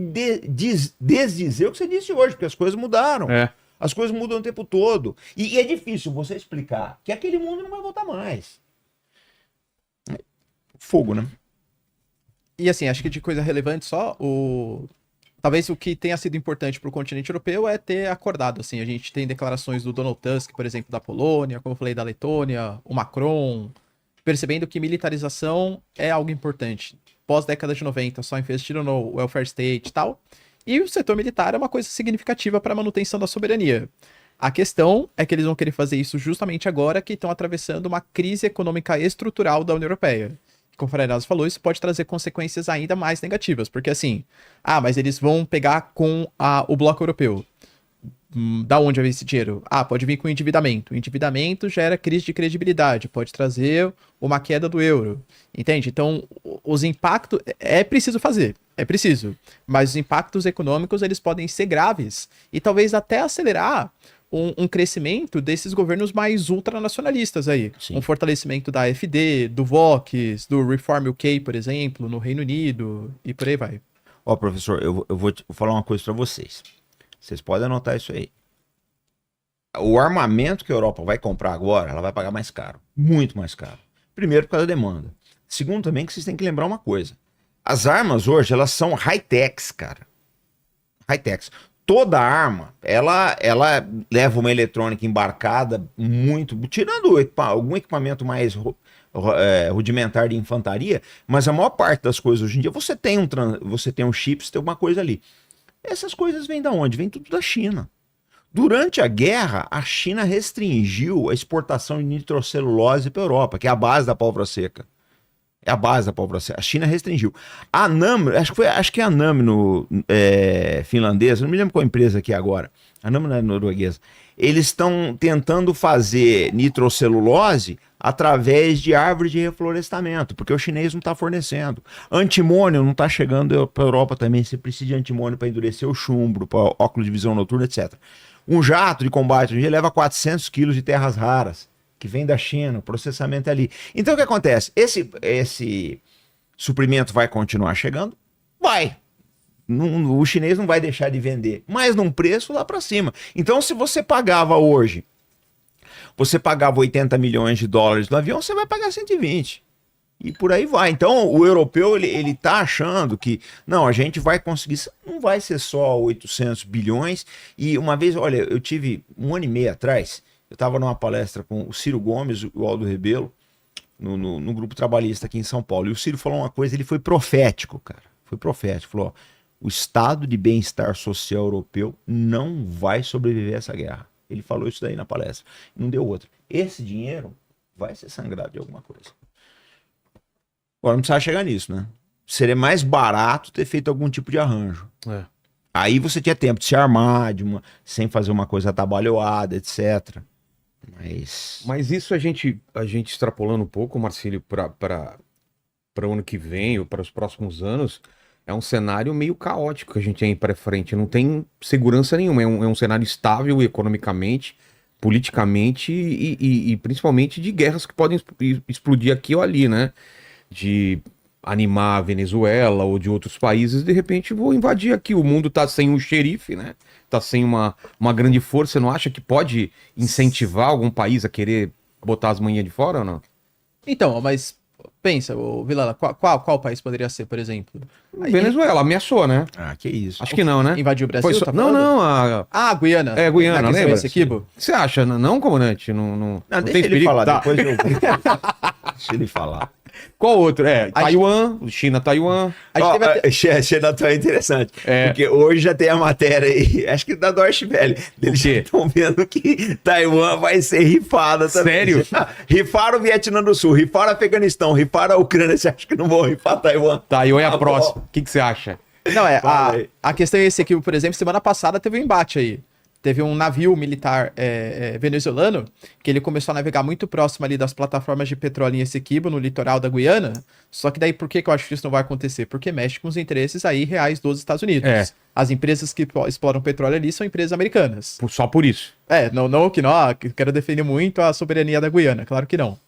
C: desdizer o que você disse hoje, porque as coisas mudaram. As coisas mudam o tempo todo. E é difícil você explicar que aquele mundo não vai voltar mais. Fogo, né?
A: E assim, acho que de coisa relevante só, talvez o que tenha sido importante para o continente europeu é ter acordado, assim, a gente tem declarações do Donald Tusk, por exemplo, da Polônia, como eu falei, da Letônia, o Macron, percebendo que militarização é algo importante. Pós-década de 90, só investiram no welfare state e tal, e o setor militar é uma coisa significativa para a manutenção da soberania. A questão é que eles vão querer fazer isso justamente agora que estão atravessando uma crise econômica estrutural da União Europeia. Como o Fernandes falou, isso pode trazer consequências ainda mais negativas, porque assim, mas eles vão pegar com o bloco europeu. Da onde vai vir esse dinheiro? Pode vir com endividamento. O endividamento gera crise de credibilidade, pode trazer uma queda do euro, entende? Então, os impactos, é preciso fazer, é preciso, mas os impactos econômicos, eles podem ser graves e talvez até acelerar um crescimento desses governos mais ultranacionalistas aí.
C: Sim.
A: Um fortalecimento da AfD, do Vox, do Reform UK, por exemplo, no Reino Unido, e por aí vai.
C: Ó, professor, eu vou falar uma coisa para vocês. Vocês podem anotar isso aí. O armamento que a Europa vai comprar agora, ela vai pagar mais caro. Muito mais caro. Primeiro, por causa da demanda. Segundo, também, que vocês têm que lembrar uma coisa. As armas hoje, elas são high-techs, cara. High-techs. Toda arma, ela leva uma eletrônica embarcada muito... Tirando algum equipamento mais rudimentar de infantaria, mas a maior parte das coisas hoje em dia, você tem um chip, você tem alguma coisa ali. Essas coisas vêm da onde? Vem tudo da China. Durante a guerra, a China restringiu a exportação de nitrocelulose para a Europa, que é a base da pólvora seca. É a base da pólvora seca. A China restringiu. A Nammo, acho que é a Nammo finlandesa, não me lembro qual empresa aqui agora. A Nammo não é norueguesa. Eles estão tentando fazer nitrocelulose através de árvores de reflorestamento, porque o chinês não está fornecendo. Antimônio não está chegando para a Europa também. Você precisa de antimônio para endurecer o chumbo, para óculos de visão noturna, etc. Um jato de combate hoje em dia leva 400 quilos de terras raras, que vem da China, o processamento é ali. Então o que acontece? Esse suprimento vai continuar chegando? Vai. O chinês não vai deixar de vender, mas num preço lá para cima. Então se você pagava hoje, você pagava 80 milhões de dólares no avião, você vai pagar 120. E por aí vai. Então o europeu, ele tá achando que, não, a gente vai conseguir, não vai ser só 800 bilhões. E uma vez, olha, eu tive 1 ano e meio atrás, eu estava numa palestra com o Ciro Gomes e o Aldo Rebelo, no grupo trabalhista aqui em São Paulo. E o Ciro falou uma coisa, ele foi profético, cara. Foi profético. Falou, ó, o estado de bem-estar social europeu não vai sobreviver a essa guerra. Ele falou isso daí na palestra. Não deu outra. Esse dinheiro vai ser sangrado de alguma coisa. Agora não precisava chegar nisso, né? Seria mais barato ter feito algum tipo de arranjo.
B: É.
C: Aí você tinha tempo de se armar, sem fazer uma coisa atabalhoada, etc.
B: Mas isso a gente extrapolando um pouco, Marcílio, para o ano que vem ou para os próximos anos, é um cenário meio caótico que a gente tem para frente. Não tem segurança nenhuma. É um cenário estável economicamente, politicamente e principalmente de guerras que podem explodir aqui ou ali, né? De animar a Venezuela ou de outros países, de repente vou invadir aqui. O mundo tá sem um xerife, né? Tá sem uma grande força. Você não acha que pode incentivar algum país a querer botar as manhas de fora ou não?
A: Então, mas pensa, Vilela, qual país poderia ser, por exemplo?
B: Venezuela ameaçou, né?
C: Ah, que isso.
B: Acho que não, né?
A: Invadiu o Brasil,
B: Foi só...
A: tá
B: Não,
A: falando?
B: não.
A: Guiana.
B: É, Guiana,
A: Na questão
B: lembra?
A: Essequibo?
B: O que você acha? Não, comandante? Não
C: Não,
B: tem
C: deixa ele
B: perigo?
C: falar,
B: Tá.
C: depois eu... Deixa ele falar.
B: Qual outro? Taiwan, China, Taiwan.
A: A gente teve até-
C: Xenatão é interessante.
B: É.
C: Porque hoje já tem a matéria aí, acho que da Deutsche Welle. Eles já
B: quê?
C: estão vendo que Taiwan vai ser rifada também.
B: Sério?
C: Rifaram o Vietnã do Sul, rifaram o Afeganistão, rifaram a Ucrânia. Você acha que não vão rifar Taiwan?
B: Taiwan é a
C: Tá bom.
B: próxima. O que você acha?
A: Não,
C: Fala aí.
A: a questão é esse aqui, por exemplo, semana passada teve um embate aí. Teve um navio militar venezuelano que ele começou a navegar muito próximo ali das plataformas de petróleo em Essequibo, no litoral da Guiana. Só que daí, por que eu acho que isso não vai acontecer? Porque mexe com os interesses aí reais dos Estados Unidos.
B: É.
A: As empresas que exploram petróleo ali são empresas americanas.
B: Só por isso.
A: Não que não, que quero defender muito a soberania da Guiana, claro que não.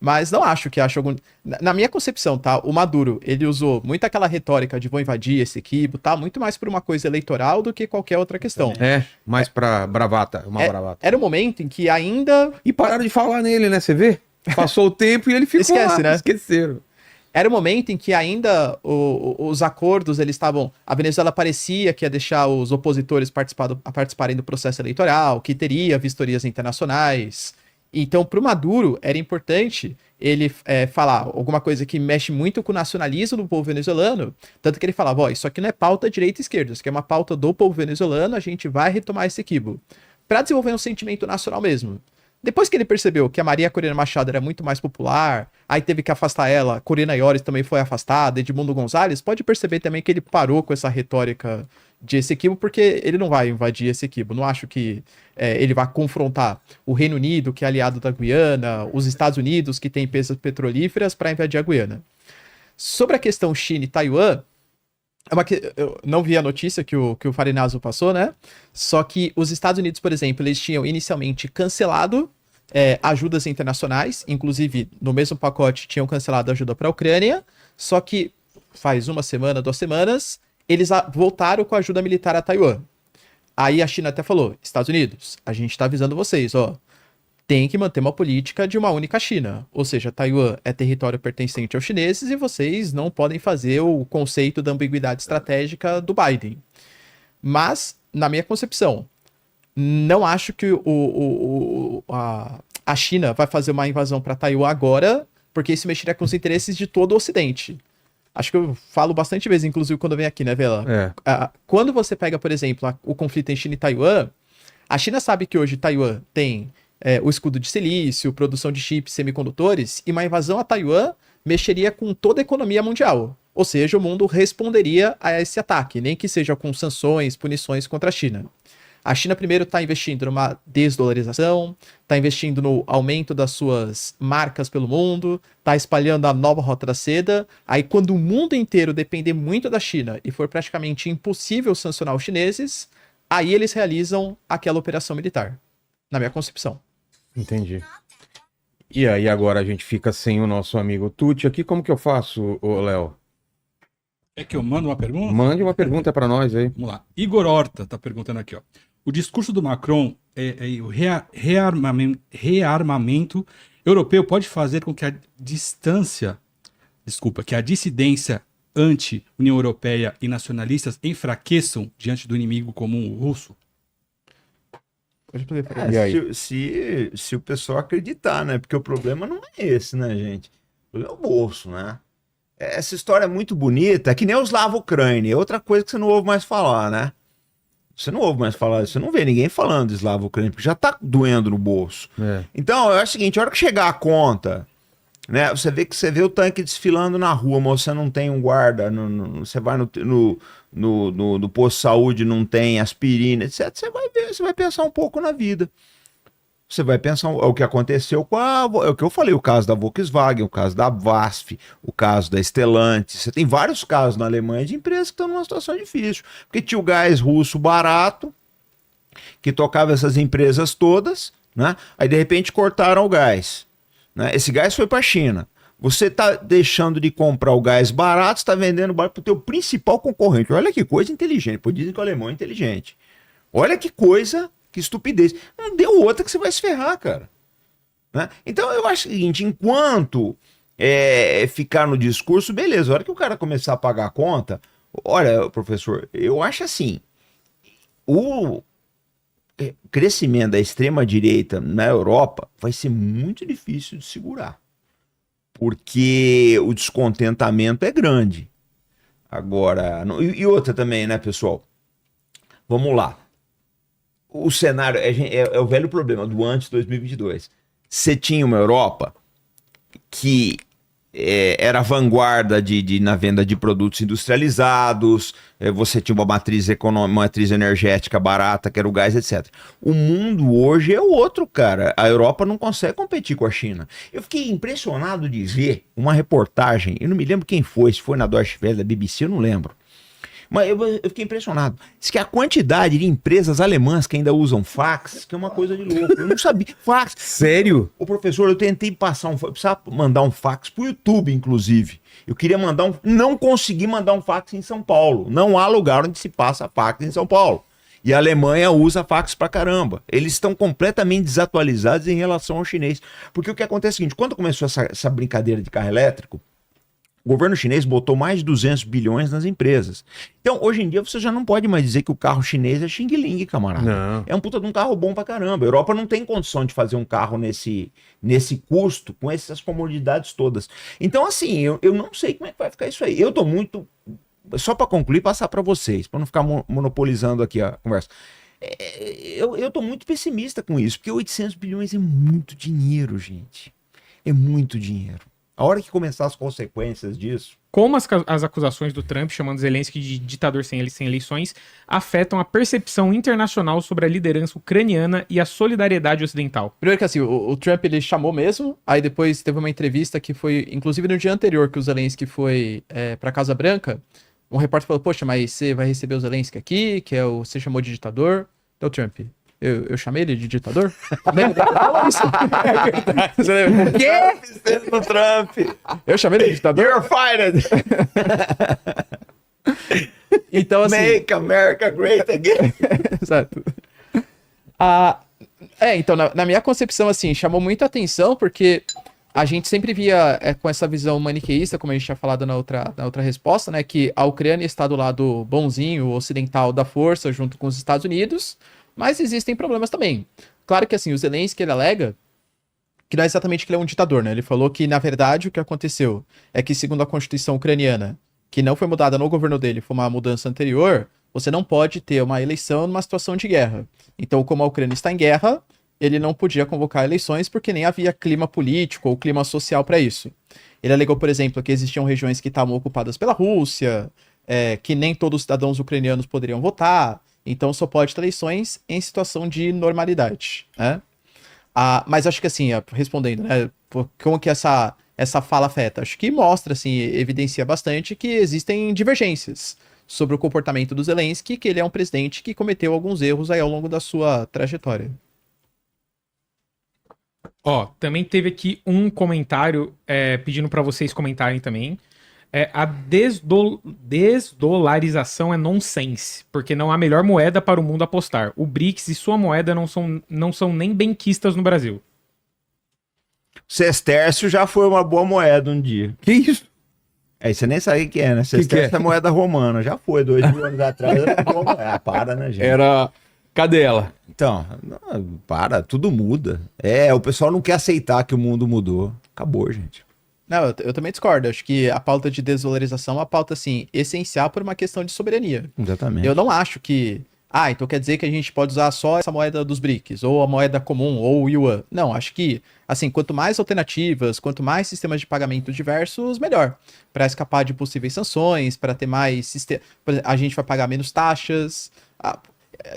A: Mas não acho que algum... Na minha concepção, tá? O Maduro, ele usou muito aquela retórica de vou invadir Essequibo, tá? Muito mais por uma coisa eleitoral do que qualquer outra questão.
B: Mais pra bravata, bravata.
A: Era um momento em que ainda...
B: E pararam de falar nele, né? Você vê? Passou o tempo e ele ficou
A: Esquece,
B: lá.
A: né?
B: Esqueceram.
A: Era um momento em que ainda os acordos, eles estavam... A Venezuela parecia que ia deixar os opositores participarem do processo eleitoral, que teria vistorias internacionais. Então, para o Maduro, era importante ele falar alguma coisa que mexe muito com o nacionalismo do povo venezuelano, tanto que ele falava, isso aqui não é pauta direita e esquerda, isso aqui é uma pauta do povo venezuelano, a gente vai retomar esse Essequibo. pra desenvolver um sentimento nacional mesmo. Depois que ele percebeu que a Maria Corina Machado era muito mais popular, aí teve que afastar ela, Corina Iores também foi afastada, Edmundo Gonzalez, pode perceber também que ele parou com essa retórica de Essequibo, porque ele não vai invadir Essequibo. Não acho que ele vai confrontar o Reino Unido, que é aliado da Guiana, os Estados Unidos, que tem empresas petrolíferas, para invadir a Guiana. Sobre a questão China e Taiwan, eu não vi a notícia que o Farinazo passou, né? Só que os Estados Unidos, por exemplo, eles tinham inicialmente cancelado ajudas internacionais, inclusive no mesmo pacote tinham cancelado a ajuda para a Ucrânia, só que faz 1 semana, 2 semanas, eles voltaram com a ajuda militar a Taiwan. Aí a China até falou, Estados Unidos, a gente tá avisando vocês, ó, tem que manter uma política de uma única China. Ou seja, Taiwan é território pertencente aos chineses e vocês não podem fazer o conceito da ambiguidade estratégica do Biden. Mas, na minha concepção, não acho que a China vai fazer uma invasão para Taiwan agora, porque isso mexeria com os interesses de todo o Ocidente. Acho que eu falo bastante vezes, inclusive quando eu venho aqui, né, Vela? Quando você pega, por exemplo, o conflito em China e Taiwan, a China sabe que hoje Taiwan tem o escudo de silício, produção de chips, semicondutores, e uma invasão a Taiwan mexeria com toda a economia mundial. Ou seja, o mundo responderia a esse ataque, nem que seja com sanções, punições contra a China. A China primeiro está investindo numa desdolarização, está investindo no aumento das suas marcas pelo mundo, está espalhando a nova rota da seda. Aí quando o mundo inteiro depender muito da China e for praticamente impossível sancionar os chineses, aí eles realizam aquela operação militar, na minha concepção.
B: Entendi. E aí agora a gente fica sem o nosso amigo Tucci aqui, como que eu faço, Léo?
E: É que eu mando uma pergunta?
B: Mande uma pergunta para nós aí.
E: Vamos lá. Igor Horta tá perguntando aqui, ó. O discurso do Macron o rearmamento europeu pode fazer com que a dissidência anti-União Europeia e nacionalistas enfraqueçam diante do inimigo comum russo?
B: E aí?
C: Se o pessoal acreditar, né? Porque o problema não é esse, né, gente? O problema é o bolso, né? Essa história é muito bonita, é que nem os Slavo-Ucrânia, é outra coisa que você não ouve mais falar, né? Você não ouve mais falar, você não vê ninguém falando de Slavo-Ucrânia, porque já tá doendo no bolso. Então, é o seguinte, a hora que chegar a conta, né? Você vê o tanque desfilando na rua, mas você não tem um guarda, você vai no posto de saúde, não tem aspirina, etc. Você vai pensar um pouco na vida. Você vai pensar o que aconteceu é o que eu falei, o caso da Volkswagen, o caso da VASF, o caso da Stellantis. Você tem vários casos na Alemanha de empresas que estão numa situação difícil. Porque tinha o gás russo barato, que tocava essas empresas todas, né? Aí de repente cortaram o gás, né? Esse gás foi para a China. Você está deixando de comprar o gás barato, está vendendo barato para o teu principal concorrente. Olha que coisa inteligente. Pô, dizem que o alemão é inteligente. Olha que coisa... Que estupidez. Não deu outra que você vai se ferrar, cara. Né? Então eu acho o seguinte, enquanto ficar no discurso, beleza, a hora que o cara começar a pagar a conta, olha, professor, eu acho assim, o crescimento da extrema-direita na Europa vai ser muito difícil de segurar. Porque o descontentamento é grande. Agora, e outra também, né, pessoal? Vamos lá. O cenário é o velho problema do antes de 2022. Você tinha uma Europa que era vanguarda na venda de produtos industrializados, você tinha uma matriz econômica, uma matriz energética barata, que era o gás, etc. O mundo hoje é o outro, cara. A Europa não consegue competir com a China. Eu fiquei impressionado de ver uma reportagem, eu não me lembro quem foi, se foi na Deutsche Welle, da BBC, eu não lembro. Mas eu fiquei impressionado. Diz que a quantidade de empresas alemãs que ainda usam fax, que é uma coisa de louco. Eu não sabia. Fax.
B: Sério?
C: Ô, professor, eu tentei passar eu precisava mandar um fax pro YouTube, inclusive. Eu queria mandar não consegui mandar um fax em São Paulo. Não há lugar onde se passa fax em São Paulo. E a Alemanha usa fax pra caramba. Eles estão completamente desatualizados em relação ao chinês. Porque o que acontece é o seguinte, quando começou essa brincadeira de carro elétrico, o governo chinês botou mais de 200 bilhões nas empresas. Então, hoje em dia, você já não pode mais dizer que o carro chinês é xing-ling, camarada.
B: Não.
C: É um puta de um carro bom pra caramba. A Europa não tem condição de fazer um carro nesse custo, com essas comodidades todas. Então, assim, eu não sei como é que vai ficar isso aí. Eu tô muito... Só pra concluir, passar pra vocês, pra não ficar monopolizando aqui a conversa. Eu tô muito pessimista com isso, porque 800 bilhões é muito dinheiro, gente. É muito dinheiro. A hora que começar as consequências disso...
D: Como as acusações do Trump, chamando Zelensky de ditador sem eleições, afetam a percepção internacional sobre a liderança ucraniana e a solidariedade ocidental?
A: Primeiro que assim, o Trump ele chamou mesmo, aí depois teve uma entrevista que foi, inclusive no dia anterior que o Zelensky foi pra Casa Branca, um repórter falou, poxa, mas você vai receber o Zelensky aqui, que é você chamou de ditador. Então, Trump, eu chamei ele de ditador? Você lembra? O quê?
C: do Trump.
A: Eu chamei ele de ditador?
C: You're fired.
A: Então, assim...
C: Make America Great Again.
A: Exato. Então, na minha concepção, assim, chamou muito a atenção porque a gente sempre via com essa visão maniqueísta, como a gente tinha falado na outra resposta, né, que a Ucrânia está do lado bonzinho, ocidental da força, junto com os Estados Unidos, mas existem problemas também. Claro que, assim, o Zelensky, ele alega que não é exatamente que ele é um ditador, né? Ele falou que, na verdade, o que aconteceu é que, segundo a Constituição ucraniana, que não foi mudada no governo dele, foi uma mudança anterior, você não pode ter uma eleição numa situação de guerra. Então, como a Ucrânia está em guerra, ele não podia convocar eleições porque nem havia clima político ou clima social para isso. Ele alegou, por exemplo, que existiam regiões que estavam ocupadas pela Rússia, que nem todos os cidadãos ucranianos poderiam votar, então só pode ter eleições em situação de normalidade, né? Mas acho que assim, respondendo, né, como que essa fala afeta? Acho que mostra, assim, evidencia bastante que existem divergências sobre o comportamento do Zelensky, que ele é um presidente que cometeu alguns erros aí ao longo da sua trajetória.
D: Ó, também teve aqui um comentário pedindo pra vocês comentarem também. A desdolarização é nonsense, porque não há melhor moeda para o mundo apostar. O BRICS e sua moeda não são nem benquistas no Brasil.
C: Sestércio já foi uma boa moeda um dia.
B: Que isso?
C: Você nem sabe o que é, né? Sestércio é moeda romana. Já foi, 2000 anos atrás. Era uma boa moeda. Para, né, gente?
B: Cadê ela?
C: Então, tudo muda. O pessoal não quer aceitar que o mundo mudou. Acabou, gente.
A: Não, eu também discordo. Acho que a pauta de desvalorização é uma pauta, assim, essencial por uma questão de soberania.
C: Exatamente.
A: Eu não acho que... então quer dizer que a gente pode usar só essa moeda dos BRICS, ou a moeda comum, ou o yuan. Não, acho que, assim, quanto mais alternativas, quanto mais sistemas de pagamento diversos, melhor. Para escapar de possíveis sanções, para ter mais sistemas... A gente vai pagar menos taxas.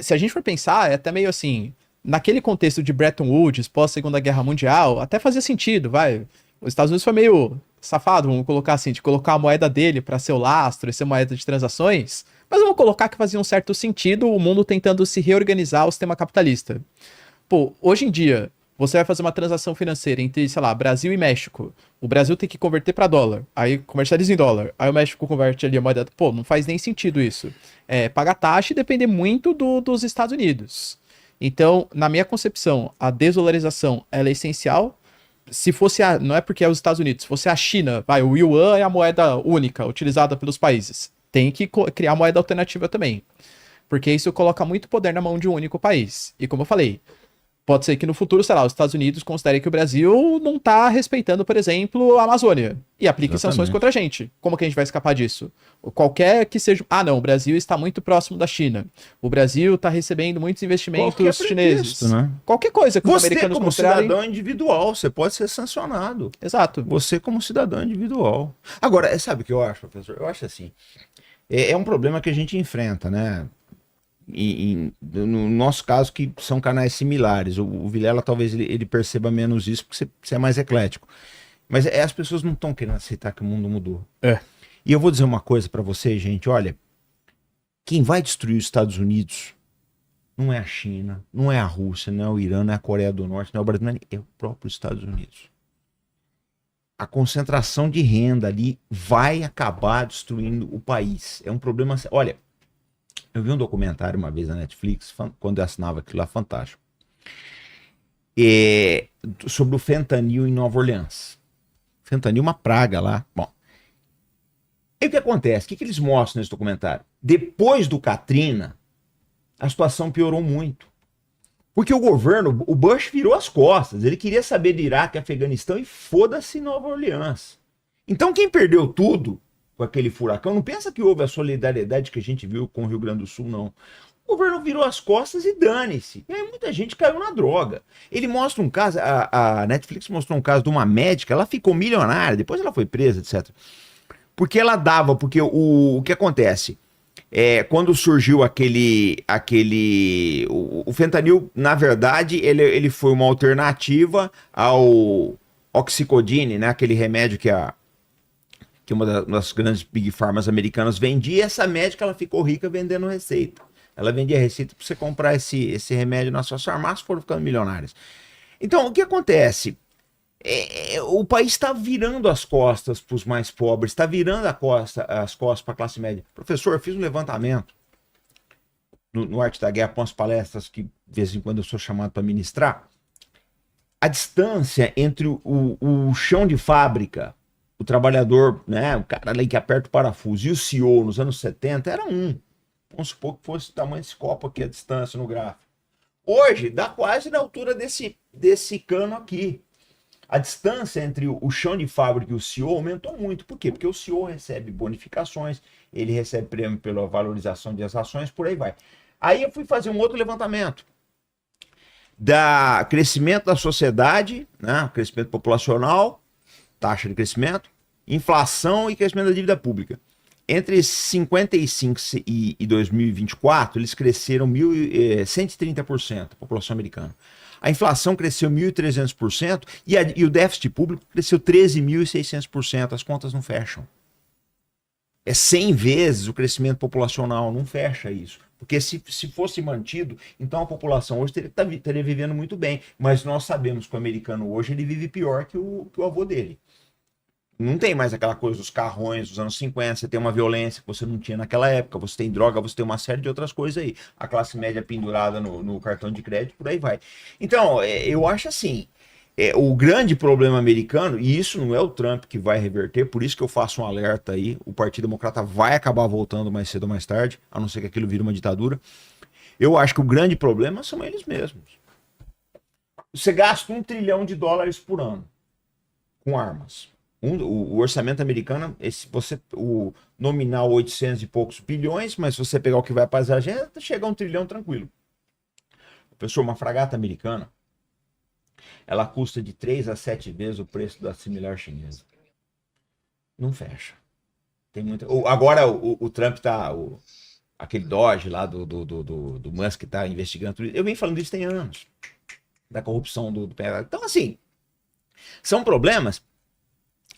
A: Se a gente for pensar, é até meio assim... Naquele contexto de Bretton Woods, pós-Segunda Guerra Mundial, até fazia sentido, vai... Os Estados Unidos foi meio safado, vamos colocar assim, de colocar a moeda dele para ser o lastro e ser moeda de transações, mas vamos colocar que fazia um certo sentido o mundo tentando se reorganizar ao sistema capitalista. Pô, hoje em dia, você vai fazer uma transação financeira entre, sei lá, Brasil e México. O Brasil tem que converter para dólar, aí comercializa em dólar, aí o México converte ali a moeda. Pô, não faz nem sentido isso. Pagar taxa e depender muito dos Estados Unidos. Então, na minha concepção, a desdolarização ela é essencial. Se fosse não é porque é os Estados Unidos, se fosse a China, o yuan é a moeda única utilizada pelos países. Tem que criar moeda alternativa também. Porque isso coloca muito poder na mão de um único país. E como eu falei, pode ser que no futuro, sei lá, os Estados Unidos considerem que o Brasil não tá respeitando, por exemplo, a Amazônia. E aplique sanções contra a gente. Como que a gente vai escapar disso? Qualquer que seja... não, o Brasil está muito próximo da China. O Brasil está recebendo muitos investimentos chineses.
C: Né?
A: Qualquer coisa que os
C: você,
A: americanos
C: como
A: considerarem...
C: cidadão individual, você pode ser sancionado.
A: Exato.
C: Você como cidadão individual. Agora, sabe o que eu acho, professor? Eu acho assim, é um problema que a gente enfrenta, né? No nosso caso, que são canais similares. O Vilela talvez ele perceba menos isso, porque você é mais eclético. Mas as pessoas não estão querendo aceitar que o mundo mudou. E eu vou dizer uma coisa para vocês, gente. Olha, quem vai destruir os Estados Unidos não é a China, não é a Rússia, não é o Irã, não é a Coreia do Norte, não é o Brasil, é o próprio Estados Unidos. A concentração de renda ali vai acabar destruindo o país. É um problema... Olha, eu vi um documentário uma vez na Netflix, quando eu assinava aquilo lá, fantástico. Sobre o fentanil em Nova Orleans. Fentanil é uma praga lá. Bom, e o que acontece? O que eles mostram nesse documentário? Depois do Katrina, a situação piorou muito. Porque o governo, o Bush virou as costas. Ele queria saber de Iraque, Afeganistão e foda-se Nova Orleans. Então quem perdeu tudo com aquele furacão, não pensa que houve a solidariedade que a gente viu com o Rio Grande do Sul, não. O governo virou as costas e dane-se. E aí muita gente caiu na droga. Ele mostra um caso, a Netflix mostrou um caso de uma médica, ela ficou milionária, depois ela foi presa, etc. Porque ela dava, porque o que acontece? Quando surgiu o fentanil, na verdade, ele foi uma alternativa ao oxicodone, né? Aquele remédio que uma das grandes big pharmas americanas vendia, e essa médica ela ficou rica vendendo receita. Ela vendia receita para você comprar esse remédio nas suas farmácias, foram ficando milionários. Então, o que acontece? O país está virando as costas para os mais pobres, está virando as costas para a classe média. Professor, eu fiz um levantamento no Arte da Guerra, com as palestras que de vez em quando eu sou chamado para ministrar. A distância entre o chão de fábrica, o trabalhador, né, o cara ali que aperta o parafuso, e o CEO nos anos 70 era um. Vamos supor que fosse o tamanho desse copo aqui, a distância no gráfico. Hoje, dá quase na altura desse cano aqui. A distância entre o chão de fábrica e o CEO aumentou muito. Por quê? Porque o CEO recebe bonificações, ele recebe prêmio pela valorização das ações, por aí vai. Aí eu fui fazer um outro levantamento. Da crescimento da sociedade, né, crescimento populacional, taxa de crescimento, inflação e crescimento da dívida pública. Entre 55 e 2024, eles cresceram 130%, a população americana. A inflação cresceu 1.300% e o déficit público cresceu 13.600%. As contas não fecham. É 100 vezes o crescimento populacional, não fecha isso. Porque se fosse mantido, então a população hoje estaria vivendo muito bem. Mas nós sabemos que o americano hoje ele vive pior que o avô dele. Não tem mais aquela coisa dos carrões dos anos 50, você tem uma violência que você não tinha naquela época, você tem droga, você tem uma série de outras coisas aí. A classe média pendurada no cartão de crédito, por aí vai. Então, eu acho assim, o grande problema americano, e isso não é o Trump que vai reverter, por isso que eu faço um alerta aí, o Partido Democrata vai acabar voltando mais cedo ou mais tarde, a não ser que aquilo vire uma ditadura. Eu acho que o grande problema são eles mesmos. Você gasta $1 trilhão por ano com armas. O orçamento americano, o nominal 800 e poucos bilhões, mas se você pegar o que vai para as agendas, chega a $1 trilhão tranquilo. Professor, uma fragata americana, ela custa de 3 a 7 vezes o preço da similar chinesa. Não fecha. Tem muita... Agora o Trump tá... aquele Doge lá do Musk que tá investigando tudo. Eu venho falando isso tem anos. Da corrupção do PH. Então, assim, são problemas.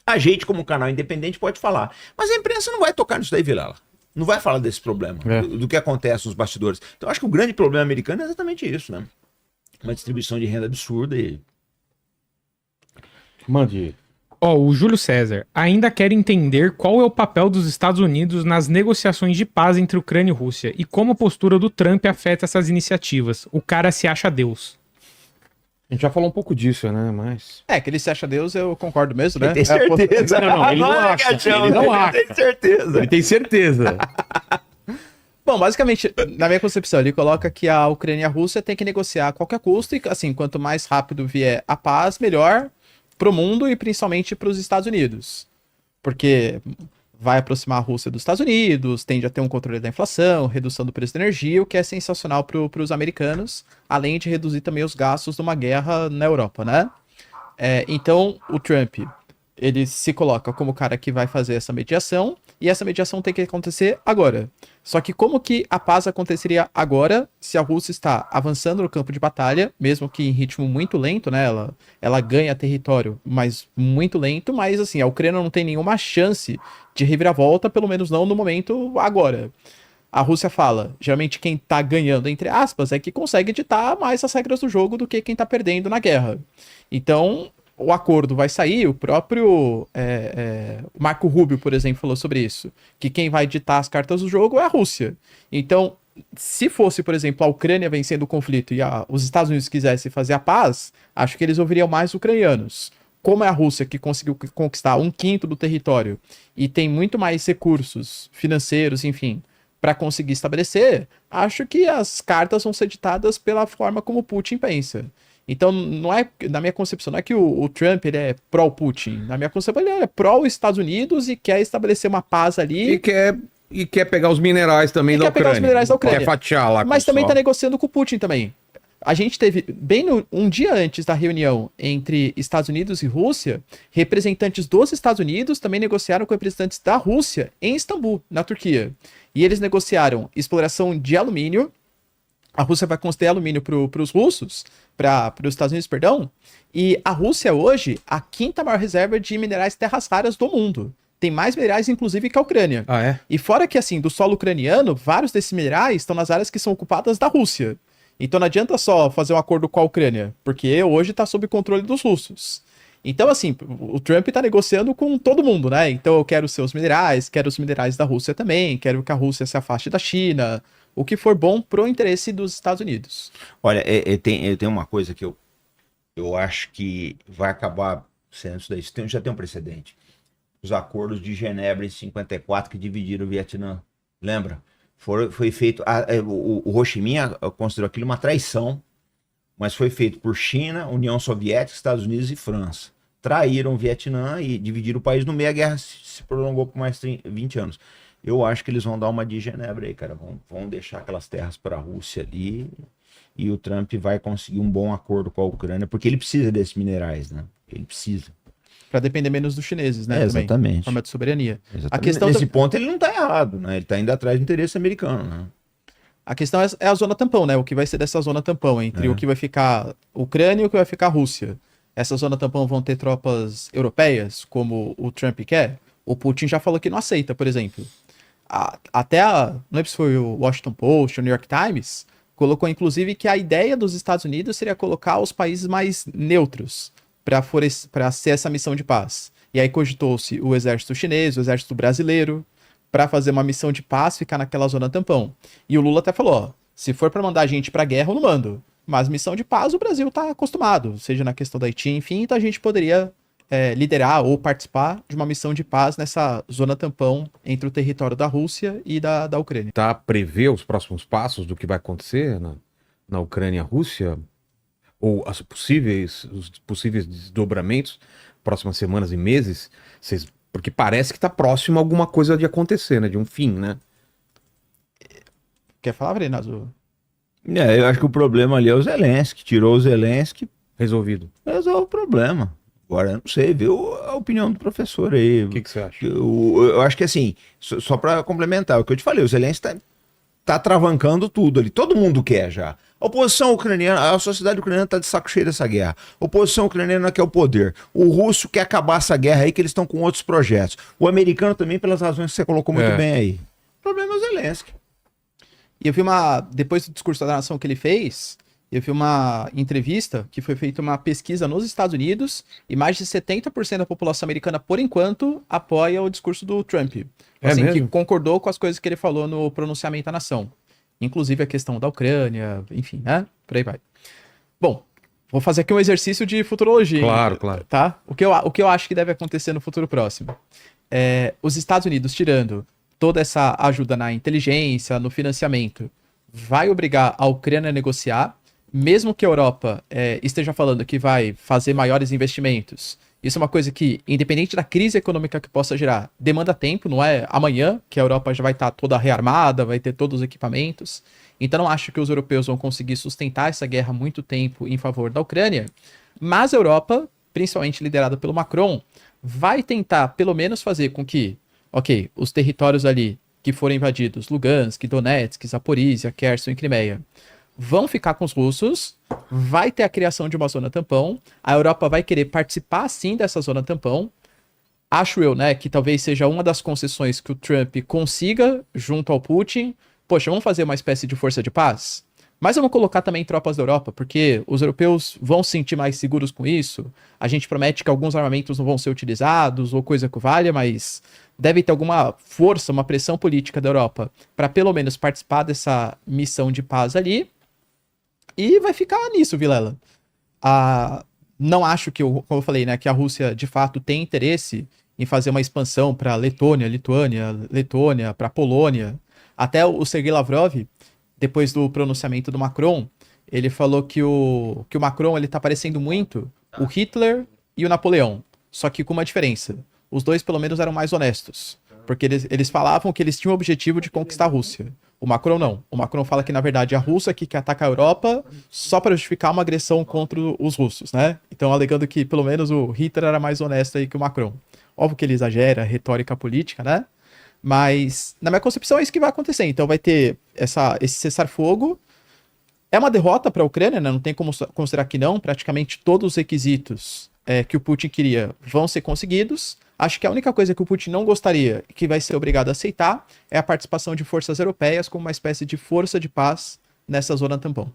C: A gente, como canal independente, pode falar. Mas a imprensa não vai tocar nisso daí, Vilela. Não vai falar desse problema, do que acontece nos bastidores. Então, acho que o grande problema americano é exatamente isso, né? Uma distribuição de renda absurda e...
B: Mande.
D: O Júlio César ainda quer entender qual é o papel dos Estados Unidos nas negociações de paz entre Ucrânia e Rússia e como a postura do Trump afeta essas iniciativas. O cara se acha Deus.
B: A gente já falou um pouco disso, né? Mas.
A: Que ele se acha Deus, eu concordo mesmo, né?
C: Tem certeza.
B: Não, ele não acha. Ele não acha.
C: Tem certeza.
B: Ele tem certeza.
A: Bom, basicamente, na minha concepção, ele coloca que a Ucrânia e a Rússia têm que negociar a qualquer custo e, assim, quanto mais rápido vier a paz, melhor pro mundo e principalmente para os Estados Unidos. Porque vai aproximar a Rússia dos Estados Unidos, tende a ter um controle da inflação, redução do preço da energia, o que é sensacional para os americanos, além de reduzir também os gastos de uma guerra na Europa, né? Então, o Trump, ele se coloca como o cara que vai fazer essa mediação, e essa mediação tem que acontecer agora. Só que como que a paz aconteceria agora, se a Rússia está avançando no campo de batalha, mesmo que em ritmo muito lento, né? Ela ganha território, mas muito lento, mas assim, a Ucrânia não tem nenhuma chance de reviravolta, pelo menos não no momento agora. A Rússia fala, geralmente quem tá ganhando, entre aspas, é que consegue ditar mais as regras do jogo do que quem tá perdendo na guerra. Então, o acordo vai sair, o próprio Marco Rubio, por exemplo, falou sobre isso, que quem vai ditar as cartas do jogo é a Rússia. Então, se fosse, por exemplo, a Ucrânia vencendo o conflito e os Estados Unidos quisessem fazer a paz, acho que eles ouviriam mais ucranianos. Como é a Rússia que conseguiu conquistar 1/5 do território e tem muito mais recursos financeiros, enfim, para conseguir estabelecer, acho que as cartas vão ser ditadas pela forma como Putin pensa. Então, não é, na minha concepção, não é que o Trump ele é pró-Putin. Na minha concepção, ele é pró-Estados Unidos e quer estabelecer uma paz ali.
B: E quer E quer pegar os minerais também
A: E
B: da
A: quer pegar
B: Ucrânia.
A: os minerais da Ucrânia.
B: Quer fatiar lá.
A: Mas
B: com
A: também
B: só.
A: tá negociando com o Putin também. A gente teve, um dia antes da reunião entre Estados Unidos e Rússia, representantes dos Estados Unidos também negociaram com representantes da Rússia em Istambul, na Turquia. E eles negociaram exploração de alumínio. A Rússia vai conceder alumínio para os russos, para os Estados Unidos, perdão. E a Rússia hoje, a quinta maior reserva de minerais terras raras do mundo. Tem mais minerais, inclusive, que a Ucrânia.
B: Ah, é?
A: E fora que, assim, do solo ucraniano, vários desses minerais estão nas áreas que são ocupadas da Rússia. Então não adianta só fazer um acordo com a Ucrânia, porque hoje está sob controle dos russos. Então, assim, o Trump está negociando com todo mundo, né? Então eu quero seus minerais, quero os minerais da Rússia também, quero que a Rússia se afaste da China, o que for bom pro interesse dos Estados Unidos.
C: Olha, tem uma coisa que eu acho que vai acabar sendo isso daí. Já tem um precedente. Os acordos de Genebra em 54 que dividiram o Vietnã. Lembra? Foi feito. O Ho Chi Minh considerou aquilo uma traição, mas foi feito por China, União Soviética, Estados Unidos e França. Traíram o Vietnã e dividiram o país no meio. A guerra se prolongou por mais 20 anos. Eu acho que eles vão dar uma de Genebra aí, cara. Vão deixar aquelas terras para a Rússia ali. E o Trump vai conseguir um bom acordo com a Ucrânia, porque ele precisa desses minerais, né? Ele precisa.
A: Para depender menos dos chineses, né?
C: Exatamente.
A: Também, forma de soberania.
C: Exatamente.
A: A questão
C: Nesse ponto ele não tá errado, né? Ele tá indo atrás do interesse americano, né?
A: A questão é a zona tampão, né? O que vai ser dessa zona tampão entre o que vai ficar Ucrânia e o que vai ficar Rússia. Essa zona tampão vão ter tropas europeias, como o Trump quer? O Putin já falou que não aceita, por exemplo. Não lembro se foi o Washington Post ou o New York Times, colocou inclusive que a ideia dos Estados Unidos seria colocar os países mais neutros para ser essa missão de paz. E aí cogitou-se o exército chinês, o exército brasileiro, para fazer uma missão de paz, ficar naquela zona tampão. E o Lula até falou, ó, se for para mandar gente para guerra, eu não mando. Mas missão de paz o Brasil tá acostumado, seja na questão da Haiti, enfim, então a gente poderia liderar ou participar de uma missão de paz nessa zona tampão entre o território da Rússia e da Ucrânia.
B: Tá prever os próximos passos do que vai acontecer na Ucrânia e Rússia? Ou os possíveis desdobramentos, próximas semanas e meses? Porque parece que tá próximo a alguma coisa de acontecer, né? De um fim, né?
A: Quer falar, Brenazo?
C: Eu acho que o problema ali é o Zelensky. Tirou o Zelensky,
B: Resolvido.
C: resolve o problema. Agora, eu não sei, vê a opinião do professor aí.
B: O que você acha?
C: Eu acho que assim, só para complementar, o que eu te falei, o Zelensky tá travancando tudo ali. Todo mundo quer já. A oposição ucraniana, a sociedade ucraniana tá de saco cheio dessa guerra. A oposição ucraniana quer o poder. O russo quer acabar essa guerra aí, que eles estão com outros projetos. O americano também, pelas razões que você colocou muito bem aí. O problema é o Zelensky.
A: E eu vi depois do discurso da nação que ele fez, eu vi uma entrevista que foi feita uma pesquisa nos Estados Unidos e mais de 70% da população americana, por enquanto, apoia o discurso do Trump. Assim, que
B: mesmo?
A: concordou com as coisas que ele falou no pronunciamento à nação. Inclusive a questão da Ucrânia, enfim, né? Por aí vai. Bom, vou fazer aqui um exercício de futurologia.
B: Claro, claro.
A: Tá? O que eu acho que deve acontecer no futuro próximo. Os Estados Unidos, tirando toda essa ajuda na inteligência, no financiamento, vai obrigar a Ucrânia a negociar, mesmo que a Europa esteja falando que vai fazer maiores investimentos. Isso é uma coisa que, independente da crise econômica que possa gerar, demanda tempo, não é amanhã, que a Europa já vai estar toda rearmada, vai ter todos os equipamentos. Então não acho que os europeus vão conseguir sustentar essa guerra muito tempo em favor da Ucrânia. Mas a Europa, principalmente liderada pelo Macron, vai tentar pelo menos fazer com que, ok, os territórios ali que foram invadidos, Lugansk, Donetsk, Zaporizhia, Kherson e Crimeia, vão ficar com os russos, vai ter a criação de uma zona tampão, a Europa vai querer participar sim dessa zona tampão. Acho eu, né, que talvez seja uma das concessões que o Trump consiga junto ao Putin. Poxa, vamos fazer uma espécie de força de paz? Mas vamos colocar também tropas da Europa, porque os europeus vão se sentir mais seguros com isso. A gente promete que alguns armamentos não vão ser utilizados, ou coisa que valha, mas deve ter alguma força, uma pressão política da Europa para pelo menos participar dessa missão de paz ali. E vai ficar nisso, Vilela. Não acho que, como eu falei, né, que a Rússia de fato tem interesse em fazer uma expansão para Letônia, Lituânia, Letônia, para Polônia. Até o Sergei Lavrov, depois do pronunciamento do Macron, ele falou que o Macron ele tá parecendo muito o Hitler e o Napoleão, só que com uma diferença. Os dois, pelo menos, eram mais honestos. Porque eles falavam que eles tinham o objetivo de conquistar a Rússia. O Macron não. O Macron fala que, na verdade, a Rússia que quer atacar a Europa só para justificar uma agressão contra os russos, né? Então, alegando que, pelo menos, o Hitler era mais honesto aí que o Macron. Óbvio que ele exagera, retórica política, né? Mas, na minha concepção, é isso que vai acontecer. Então, vai ter esse cessar-fogo. É uma derrota para a Ucrânia, né? Não tem como considerar que não. Praticamente todos os requisitos que o Putin queria vão ser conseguidos. Acho que a única coisa que o Putin não gostaria e que vai ser obrigado a aceitar é a participação de forças europeias como uma espécie de força de paz nessa zona tampão.